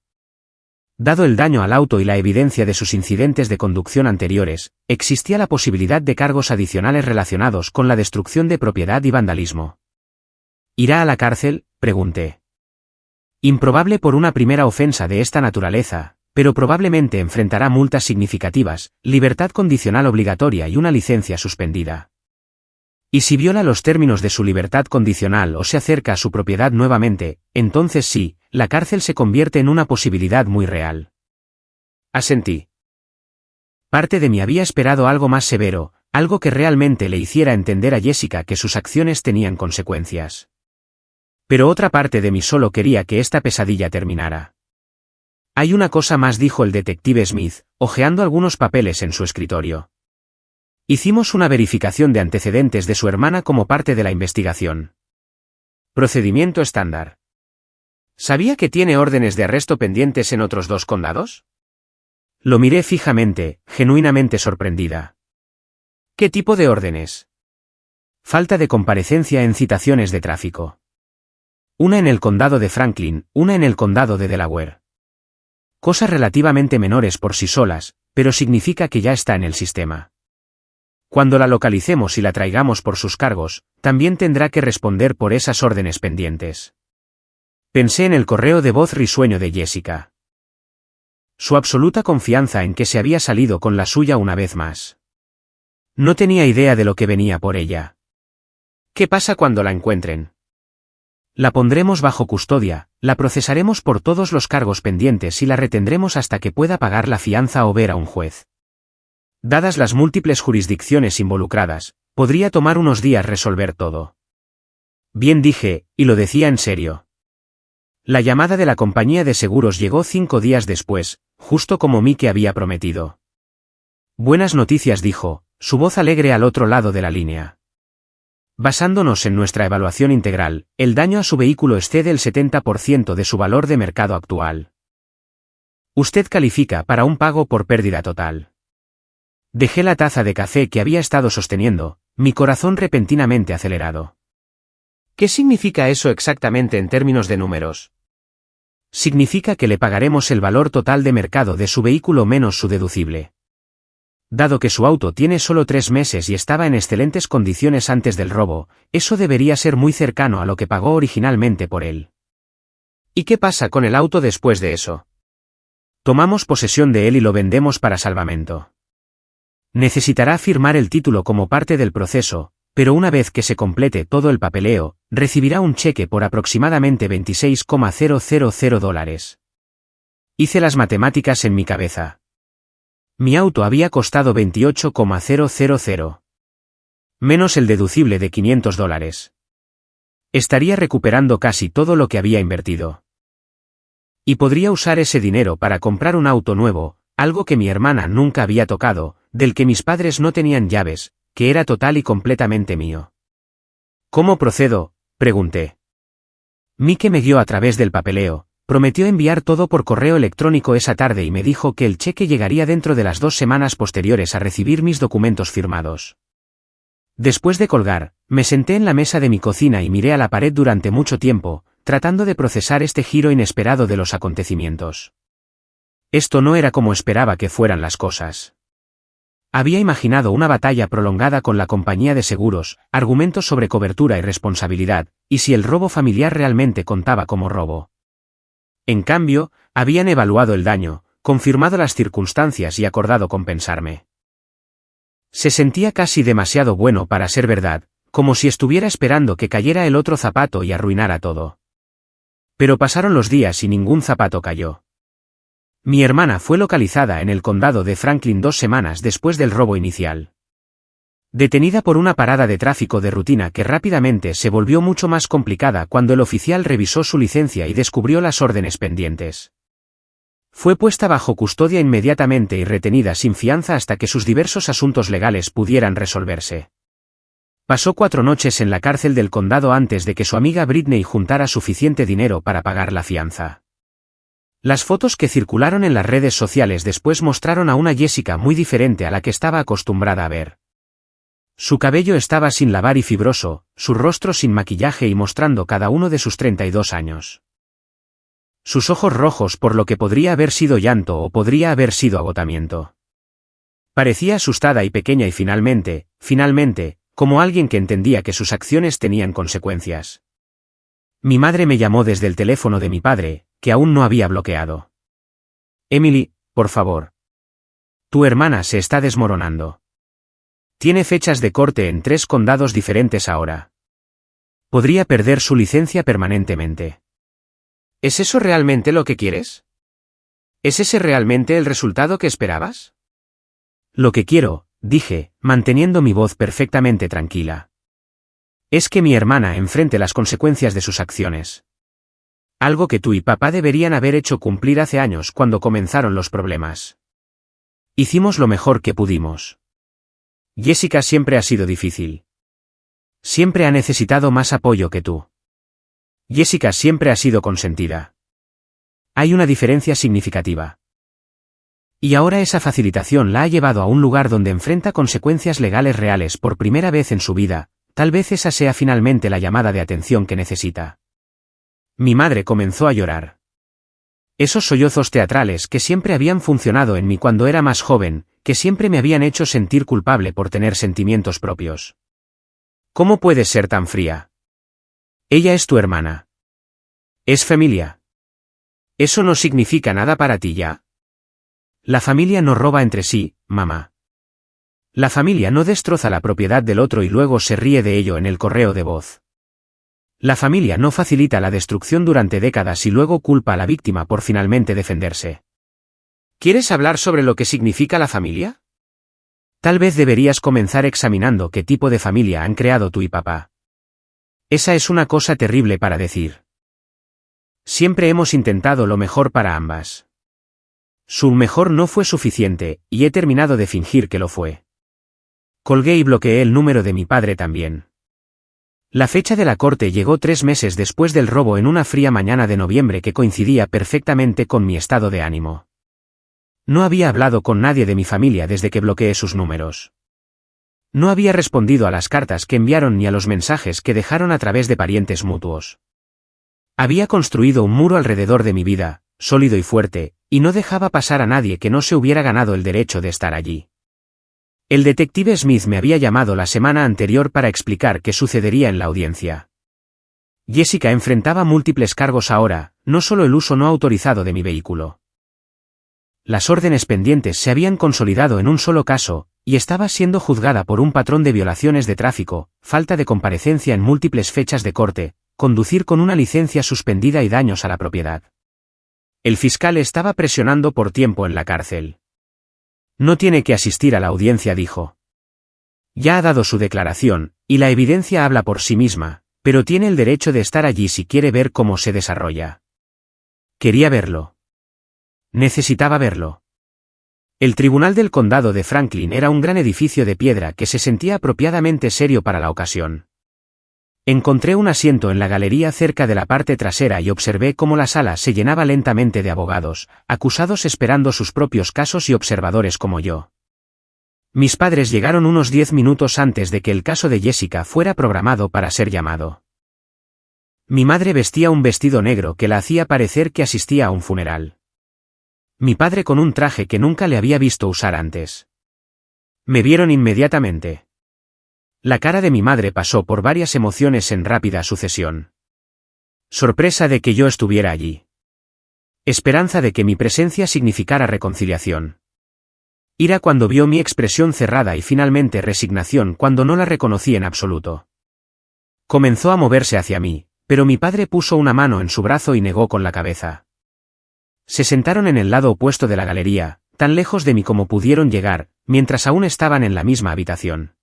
Dado el daño al auto y la evidencia de sus incidentes de conducción anteriores, existía la posibilidad de cargos adicionales relacionados con la destrucción de propiedad y vandalismo. ¿Irá a la cárcel?, pregunté. Improbable por una primera ofensa de esta naturaleza, pero probablemente enfrentará multas significativas, libertad condicional obligatoria y una licencia suspendida. Y si viola los términos de su libertad condicional o se acerca a su propiedad nuevamente, entonces sí, la cárcel se convierte en una posibilidad muy real. Asentí. Parte de mí había esperado algo más severo, algo que realmente le hiciera entender a Jessica que sus acciones tenían consecuencias. Pero otra parte de mí solo quería que esta pesadilla terminara. Hay una cosa más, dijo el detective Smith, hojeando algunos papeles en su escritorio. Hicimos una verificación de antecedentes de su hermana como parte de la investigación. Procedimiento estándar. ¿Sabía que tiene órdenes de arresto pendientes en otros 2 condados? Lo miré fijamente, genuinamente sorprendida. ¿Qué tipo de órdenes? Falta de comparecencia en citaciones de tráfico. Una en el condado de Franklin, una en el condado de Delaware. Cosas relativamente menores por sí solas, pero significa que ya está en el sistema. Cuando la localicemos y la traigamos por sus cargos, también tendrá que responder por esas órdenes pendientes. Pensé en el correo de voz risueño de Jessica. Su absoluta confianza en que se había salido con la suya una vez más. No tenía idea de lo que venía por ella. ¿Qué pasa cuando la encuentren? La pondremos bajo custodia, la procesaremos por todos los cargos pendientes y la retendremos hasta que pueda pagar la fianza o ver a un juez. Dadas las múltiples jurisdicciones involucradas, podría tomar unos días resolver todo. Bien, dije, y lo decía en serio. La llamada de la compañía de seguros llegó 5 días después, justo como Mike había prometido. Buenas noticias, dijo, su voz alegre al otro lado de la línea. Basándonos en nuestra evaluación integral, el daño a su vehículo excede el 70% de su valor de mercado actual. Usted califica para un pago por pérdida total. Dejé la taza de café que había estado sosteniendo, mi corazón repentinamente acelerado. ¿Qué significa eso exactamente en términos de números? Significa que le pagaremos el valor total de mercado de su vehículo menos su deducible. Dado que su auto tiene solo 3 meses y estaba en excelentes condiciones antes del robo, eso debería ser muy cercano a lo que pagó originalmente por él. ¿Y qué pasa con el auto después de eso? Tomamos posesión de él y lo vendemos para salvamento. Necesitará firmar el título como parte del proceso, pero una vez que se complete todo el papeleo, recibirá un cheque por aproximadamente $26,000. Hice las matemáticas en mi cabeza. Mi auto había costado $28,000. Menos el deducible de $500. Estaría recuperando casi todo lo que había invertido. Y podría usar ese dinero para comprar un auto nuevo, algo que mi hermana nunca había tocado, del que mis padres no tenían llaves, que era total y completamente mío. ¿Cómo procedo?, pregunté. Mike me guió a través del papeleo. Prometió enviar todo por correo electrónico esa tarde y me dijo que el cheque llegaría dentro de las 2 semanas posteriores a recibir mis documentos firmados. Después de colgar, me senté en la mesa de mi cocina y miré a la pared durante mucho tiempo, tratando de procesar este giro inesperado de los acontecimientos. Esto no era como esperaba que fueran las cosas. Había imaginado una batalla prolongada con la compañía de seguros, argumentos sobre cobertura y responsabilidad, y si el robo familiar realmente contaba como robo. En cambio, habían evaluado el daño, confirmado las circunstancias y acordado compensarme. Se sentía casi demasiado bueno para ser verdad, como si estuviera esperando que cayera el otro zapato y arruinara todo. Pero pasaron los días y ningún zapato cayó. Mi hermana fue localizada en el condado de Franklin 2 semanas después del robo inicial. Detenida por una parada de tráfico de rutina que rápidamente se volvió mucho más complicada cuando el oficial revisó su licencia y descubrió las órdenes pendientes. Fue puesta bajo custodia inmediatamente y retenida sin fianza hasta que sus diversos asuntos legales pudieran resolverse. Pasó 4 noches en la cárcel del condado antes de que su amiga Britney juntara suficiente dinero para pagar la fianza. Las fotos que circularon en las redes sociales después mostraron a una Jessica muy diferente a la que estaba acostumbrada a ver. Su cabello estaba sin lavar y fibroso, su rostro sin maquillaje y mostrando cada uno de sus 32 años. Sus ojos rojos por lo que podría haber sido llanto o podría haber sido agotamiento. Parecía asustada y pequeña y finalmente, como alguien que entendía que sus acciones tenían consecuencias. Mi madre me llamó desde el teléfono de mi padre, que aún no había bloqueado. Emily, por favor. Tu hermana se está desmoronando. Tiene fechas de corte en 3 condados diferentes ahora. Podría perder su licencia permanentemente. ¿Es eso realmente lo que quieres? ¿Es ese realmente el resultado que esperabas? Lo que quiero, dije, manteniendo mi voz perfectamente tranquila. Es que mi hermana enfrente las consecuencias de sus acciones. Algo que tú y papá deberían haber hecho cumplir hace años cuando comenzaron los problemas. Hicimos lo mejor que pudimos. Jessica siempre ha sido difícil. Siempre ha necesitado más apoyo que tú. Jessica siempre ha sido consentida. Hay una diferencia significativa. Y ahora esa facilitación la ha llevado a un lugar donde enfrenta consecuencias legales reales por primera vez en su vida, tal vez esa sea finalmente la llamada de atención que necesita. Mi madre comenzó a llorar. Esos sollozos teatrales que siempre habían funcionado en mí cuando era más joven, que siempre me habían hecho sentir culpable por tener sentimientos propios. ¿Cómo puedes ser tan fría? Ella es tu hermana. Es familia. Eso no significa nada para ti ya. La familia no roba entre sí, mamá. La familia no destroza la propiedad del otro y luego se ríe de ello en el correo de voz. La familia no facilita la destrucción durante décadas y luego culpa a la víctima por finalmente defenderse. ¿Quieres hablar sobre lo que significa la familia? Tal vez deberías comenzar examinando qué tipo de familia han creado tú y papá. Esa es una cosa terrible para decir. Siempre hemos intentado lo mejor para ambas. Su mejor no fue suficiente, y he terminado de fingir que lo fue. Colgué y bloqueé el número de mi padre también. La fecha de la corte llegó 3 meses después del robo en una fría mañana de noviembre que coincidía perfectamente con mi estado de ánimo. No había hablado con nadie de mi familia desde que bloqueé sus números. No había respondido a las cartas que enviaron ni a los mensajes que dejaron a través de parientes mutuos. Había construido un muro alrededor de mi vida, sólido y fuerte, y no dejaba pasar a nadie que no se hubiera ganado el derecho de estar allí. El detective Smith me había llamado la semana anterior para explicar qué sucedería en la audiencia. Jessica enfrentaba múltiples cargos ahora, no solo el uso no autorizado de mi vehículo. Las órdenes pendientes se habían consolidado en un solo caso, y estaba siendo juzgada por un patrón de violaciones de tráfico, falta de comparecencia en múltiples fechas de corte, conducir con una licencia suspendida y daños a la propiedad. El fiscal estaba presionando por tiempo en la cárcel. No tiene que asistir a la audiencia, dijo. Ya ha dado su declaración, y la evidencia habla por sí misma, pero tiene el derecho de estar allí si quiere ver cómo se desarrolla. Quería verlo. Necesitaba verlo. El Tribunal del Condado de Franklin era un gran edificio de piedra que se sentía apropiadamente serio para la ocasión. Encontré un asiento en la galería cerca de la parte trasera y observé cómo la sala se llenaba lentamente de abogados, acusados esperando sus propios casos y observadores como yo. Mis padres llegaron unos 10 minutos antes de que el caso de Jessica fuera programado para ser llamado. Mi madre vestía un vestido negro que la hacía parecer que asistía a un funeral. Mi padre con un traje que nunca le había visto usar antes. Me vieron inmediatamente. La cara de mi madre pasó por varias emociones en rápida sucesión. Sorpresa de que yo estuviera allí. Esperanza de que mi presencia significara reconciliación. Ira cuando vio mi expresión cerrada y finalmente resignación cuando no la reconocí en absoluto. Comenzó a moverse hacia mí, pero mi padre puso una mano en su brazo y negó con la cabeza. Se sentaron en el lado opuesto de la galería, tan lejos de mí como pudieron llegar, mientras aún estaban en la misma habitación.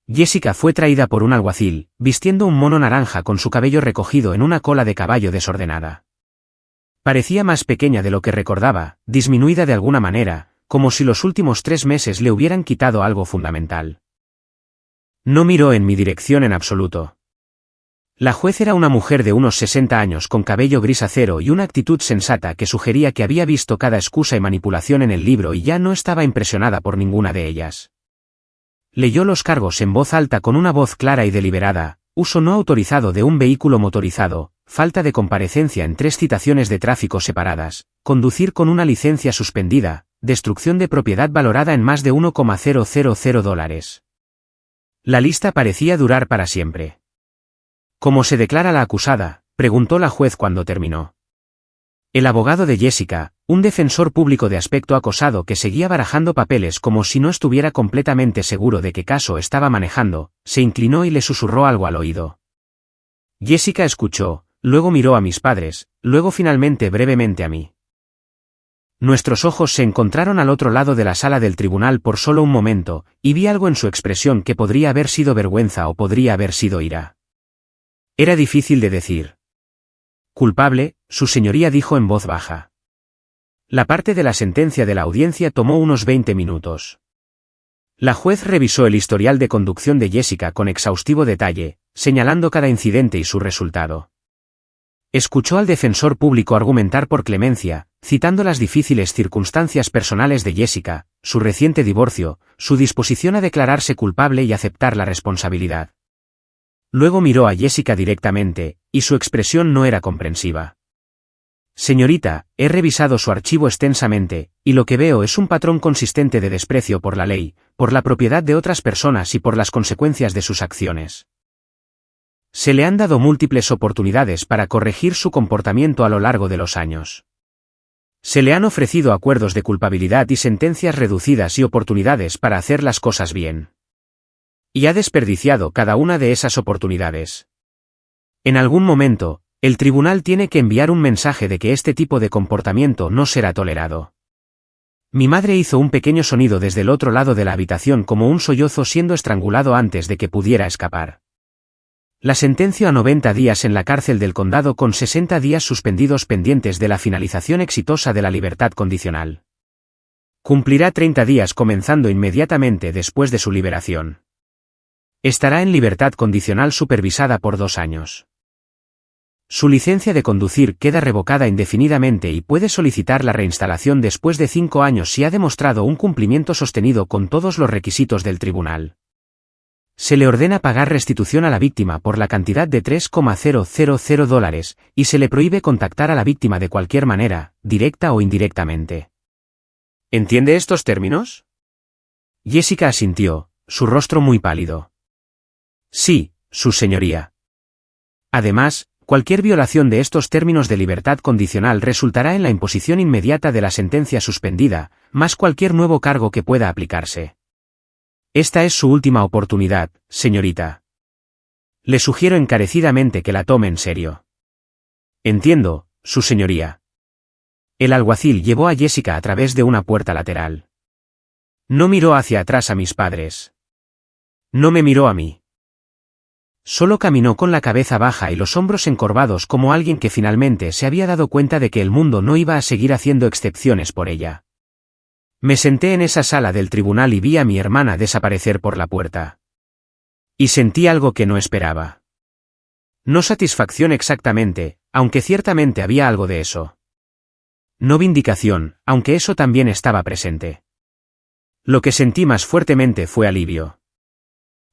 Jessica fue traída por un alguacil, vistiendo un mono naranja con su cabello recogido en una cola de caballo desordenada. Parecía más pequeña de lo que recordaba, disminuida de alguna manera, como si los últimos 3 meses le hubieran quitado algo fundamental. No miró en mi dirección en absoluto. La juez era una mujer de unos 60 años con cabello gris acero y una actitud sensata que sugería que había visto cada excusa y manipulación en el libro y ya no estaba impresionada por ninguna de ellas. Leyó los cargos en voz alta con una voz clara y deliberada: uso no autorizado de un vehículo motorizado, falta de comparecencia en 3 citaciones de tráfico separadas, conducir con una licencia suspendida, destrucción de propiedad valorada en más de $1,000. La lista parecía durar para siempre. ¿Cómo se declara la acusada?, preguntó la juez cuando terminó. El abogado de Jessica, un defensor público de aspecto acosado que seguía barajando papeles como si no estuviera completamente seguro de qué caso estaba manejando, se inclinó y le susurró algo al oído. Jessica escuchó, luego miró a mis padres, luego finalmente brevemente a mí. Nuestros ojos se encontraron al otro lado de la sala del tribunal por solo un momento, y vi algo en su expresión que podría haber sido vergüenza o podría haber sido ira. Era difícil de decir. Culpable, su señoría dijo en voz baja. La parte de la sentencia de la audiencia tomó unos 20 minutos. La juez revisó el historial de conducción de Jessica con exhaustivo detalle, señalando cada incidente y su resultado. Escuchó al defensor público argumentar por clemencia, citando las difíciles circunstancias personales de Jessica, su reciente divorcio, su disposición a declararse culpable y aceptar la responsabilidad. Luego miró a Jessica directamente, y su expresión no era comprensiva. Señorita, he revisado su archivo extensamente, y lo que veo es un patrón consistente de desprecio por la ley, por la propiedad de otras personas y por las consecuencias de sus acciones. Se le han dado múltiples oportunidades para corregir su comportamiento a lo largo de los años. Se le han ofrecido acuerdos de culpabilidad y sentencias reducidas y oportunidades para hacer las cosas bien. Y ha desperdiciado cada una de esas oportunidades. En algún momento, el tribunal tiene que enviar un mensaje de que este tipo de comportamiento no será tolerado. Mi madre hizo un pequeño sonido desde el otro lado de la habitación como un sollozo siendo estrangulado antes de que pudiera escapar. La sentenció a 90 días en la cárcel del condado con 60 días suspendidos pendientes de la finalización exitosa de la libertad condicional. Cumplirá 30 días comenzando inmediatamente después de su liberación. Estará en libertad condicional supervisada por 2 años. Su licencia de conducir queda revocada indefinidamente y puede solicitar la reinstalación después de 5 años si ha demostrado un cumplimiento sostenido con todos los requisitos del tribunal. Se le ordena pagar restitución a la víctima por la cantidad de $3,000 y se le prohíbe contactar a la víctima de cualquier manera, directa o indirectamente. ¿Entiende estos términos? Jessica asintió, su rostro muy pálido. Sí, su señoría. Además, cualquier violación de estos términos de libertad condicional resultará en la imposición inmediata de la sentencia suspendida, más cualquier nuevo cargo que pueda aplicarse. Esta es su última oportunidad, señorita. Le sugiero encarecidamente que la tome en serio. Entiendo, su señoría. El alguacil llevó a Jessica a través de una puerta lateral. No miró hacia atrás a mis padres. No me miró a mí. Solo caminó con la cabeza baja y los hombros encorvados como alguien que finalmente se había dado cuenta de que el mundo no iba a seguir haciendo excepciones por ella. Me senté en esa sala del tribunal y vi a mi hermana desaparecer por la puerta. Y sentí algo que no esperaba. No satisfacción exactamente, aunque ciertamente había algo de eso. No vindicación, aunque eso también estaba presente. Lo que sentí más fuertemente fue alivio.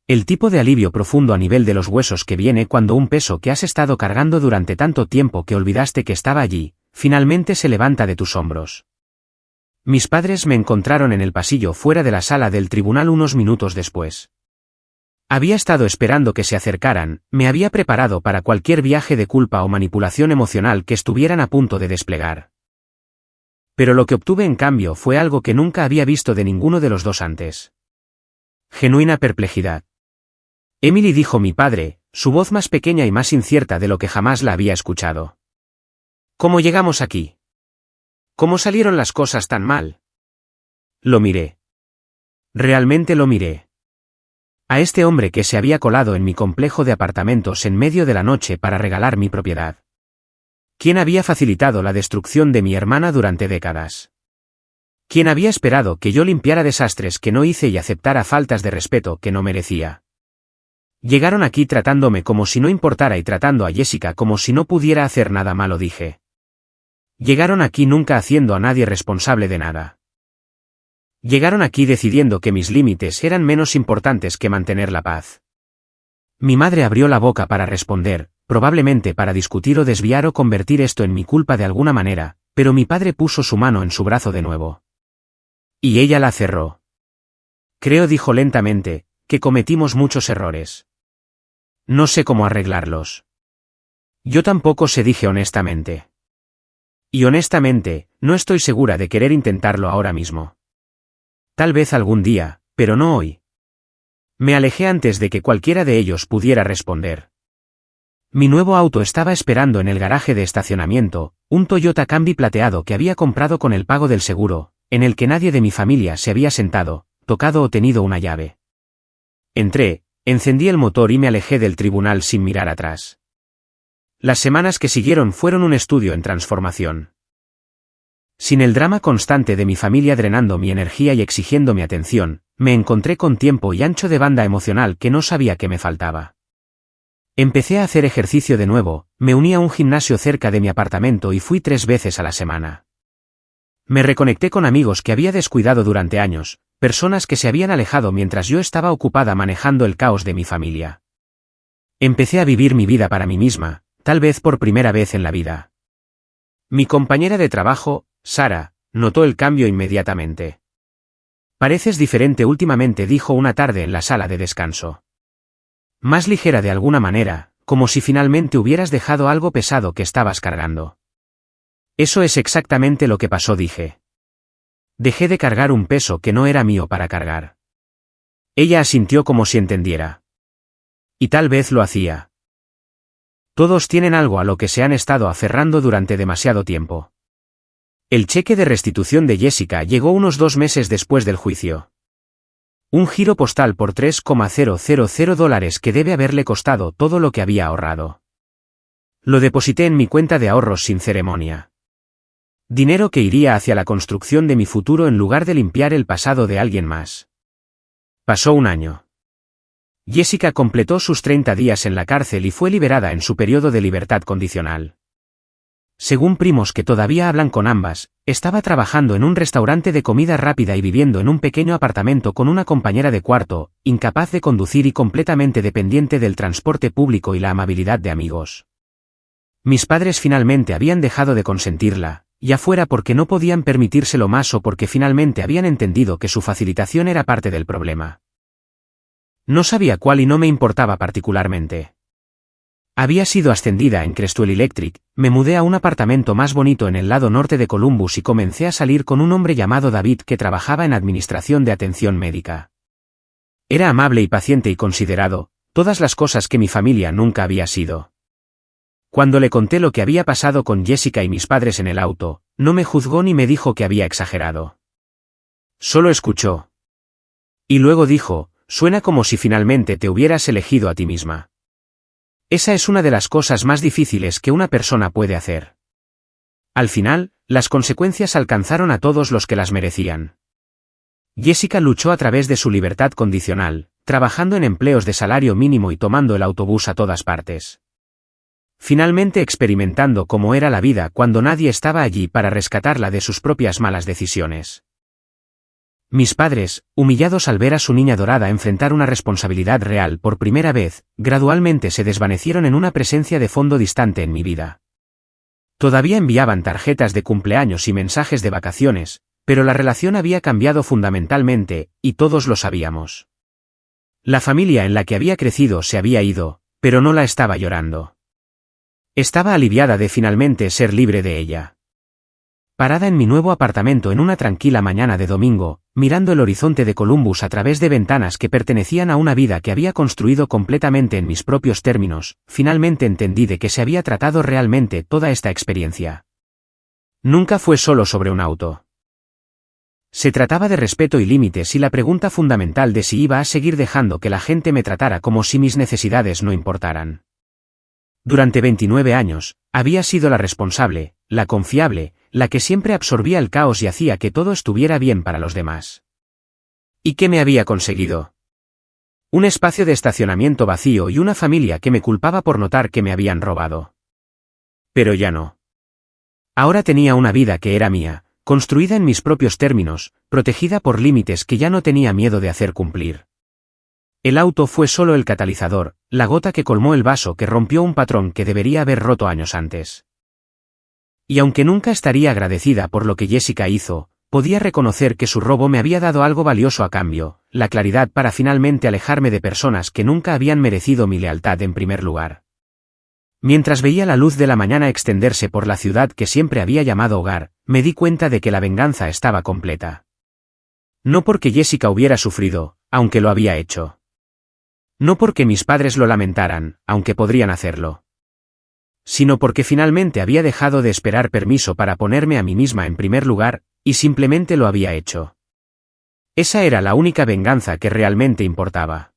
El tipo de alivio profundo a nivel de los huesos que viene cuando un peso que has estado cargando durante tanto tiempo que olvidaste que estaba allí, finalmente se levanta de tus hombros. Mis padres me encontraron en el pasillo fuera de la sala del tribunal unos minutos después. Había estado esperando que se acercaran, me había preparado para cualquier viaje de culpa o manipulación emocional que estuvieran a punto de desplegar. Pero lo que obtuve en cambio fue algo que nunca había visto de ninguno de los dos antes. Genuina perplejidad. Emily, dijo mi padre, su voz más pequeña y más incierta de lo que jamás la había escuchado. ¿Cómo llegamos aquí? ¿Cómo salieron las cosas tan mal? Lo miré. Realmente lo miré. A este hombre que se había colado en mi complejo de apartamentos en medio de la noche para regalar mi propiedad. ¿Quién había facilitado la destrucción de mi hermana durante décadas? ¿Quién había esperado que yo limpiara desastres que no hice y aceptara faltas de respeto que no merecía? Llegaron aquí tratándome como si no importara y tratando a Jessica como si no pudiera hacer nada malo, dije. Llegaron aquí nunca haciendo a nadie responsable de nada. Llegaron aquí decidiendo que mis límites eran menos importantes que mantener la paz. Mi madre abrió la boca para responder, probablemente para discutir o desviar o convertir esto en mi culpa de alguna manera, pero mi padre puso su mano en su brazo de nuevo. Y ella la cerró. Creo, dijo lentamente, que cometimos muchos errores. No sé cómo arreglarlos. Yo tampoco sé, dije honestamente. Y honestamente, no estoy segura de querer intentarlo ahora mismo. Tal vez algún día, pero no hoy. Me alejé antes de que cualquiera de ellos pudiera responder. Mi nuevo auto estaba esperando en el garaje de estacionamiento, un Toyota Camry plateado que había comprado con el pago del seguro, en el que nadie de mi familia se había sentado, tocado o tenido una llave. Entré, encendí el motor y me alejé del tribunal sin mirar atrás. Las semanas que siguieron fueron un estudio en transformación. Sin el drama constante de mi familia drenando mi energía y exigiendo mi atención, me encontré con tiempo y ancho de banda emocional que no sabía que me faltaba. Empecé a hacer ejercicio de nuevo, me uní a un gimnasio cerca de mi apartamento y fui 3 veces a la semana. Me reconecté con amigos que había descuidado durante años, personas que se habían alejado mientras yo estaba ocupada manejando el caos de mi familia. Empecé a vivir mi vida para mí misma, tal vez por primera vez en la vida. Mi compañera de trabajo, Sara, notó el cambio inmediatamente. Pareces diferente últimamente, dijo una tarde en la sala de descanso. Más ligera de alguna manera, como si finalmente hubieras dejado algo pesado que estabas cargando. Eso es exactamente lo que pasó, dije. Dejé de cargar un peso que no era mío para cargar. Ella asintió como si entendiera. Y tal vez lo hacía. Todos tienen algo a lo que se han estado aferrando durante demasiado tiempo. El cheque de restitución de Jessica llegó unos 2 meses después del juicio. Un giro postal por $3,000 que debe haberle costado todo lo que había ahorrado. Lo deposité en mi cuenta de ahorros sin ceremonia. Dinero que iría hacia la construcción de mi futuro en lugar de limpiar el pasado de alguien más. Pasó un año. Jessica completó sus 30 días en la cárcel y fue liberada en su periodo de libertad condicional. Según primos que todavía hablan con ambas, estaba trabajando en un restaurante de comida rápida y viviendo en un pequeño apartamento con una compañera de cuarto, incapaz de conducir y completamente dependiente del transporte público y la amabilidad de amigos. Mis padres finalmente habían dejado de consentirla, ya fuera porque no podían permitírselo más o porque finalmente habían entendido que su facilitación era parte del problema. No sabía cuál y no me importaba particularmente. Había sido ascendida en Crestwell Electric, me mudé a un apartamento más bonito en el lado norte de Columbus y comencé a salir con un hombre llamado David que trabajaba en administración de atención médica. Era amable y paciente y considerado, todas las cosas que mi familia nunca había sido. Cuando le conté lo que había pasado con Jessica y mis padres en el auto, no me juzgó ni me dijo que había exagerado. Solo escuchó. Y luego dijo, suena como si finalmente te hubieras elegido a ti misma. Esa es una de las cosas más difíciles que una persona puede hacer. Al final, las consecuencias alcanzaron a todos los que las merecían. Jessica luchó a través de su libertad condicional, trabajando en empleos de salario mínimo y tomando el autobús a todas partes. Finalmente experimentando cómo era la vida cuando nadie estaba allí para rescatarla de sus propias malas decisiones. Mis padres, humillados al ver a su niña dorada enfrentar una responsabilidad real por primera vez, gradualmente se desvanecieron en una presencia de fondo distante en mi vida. Todavía enviaban tarjetas de cumpleaños y mensajes de vacaciones, pero la relación había cambiado fundamentalmente, y todos lo sabíamos. La familia en la que había crecido se había ido, pero no la estaba llorando. Estaba aliviada de finalmente ser libre de ella. Parada en mi nuevo apartamento en una tranquila mañana de domingo, mirando el horizonte de Columbus a través de ventanas que pertenecían a una vida que había construido completamente en mis propios términos, finalmente entendí de qué se había tratado realmente toda esta experiencia. Nunca fue solo sobre un auto. Se trataba de respeto y límites y la pregunta fundamental de si iba a seguir dejando que la gente me tratara como si mis necesidades no importaran. Durante 29 años, había sido la responsable, la confiable, la que siempre absorbía el caos y hacía que todo estuviera bien para los demás. ¿Y qué me había conseguido? Un espacio de estacionamiento vacío y una familia que me culpaba por notar que me habían robado. Pero ya no. Ahora tenía una vida que era mía, construida en mis propios términos, protegida por límites que ya no tenía miedo de hacer cumplir. El auto fue solo el catalizador, la gota que colmó el vaso que rompió un patrón que debería haber roto años antes. Y aunque nunca estaría agradecida por lo que Jessica hizo, podía reconocer que su robo me había dado algo valioso a cambio, la claridad para finalmente alejarme de personas que nunca habían merecido mi lealtad en primer lugar. Mientras veía la luz de la mañana extenderse por la ciudad que siempre había llamado hogar, me di cuenta de que la venganza estaba completa. No porque Jessica hubiera sufrido, aunque lo había hecho. No porque mis padres lo lamentaran, aunque podrían hacerlo. Sino porque finalmente había dejado de esperar permiso para ponerme a mí misma en primer lugar, y simplemente lo había hecho. Esa era la única venganza que realmente importaba.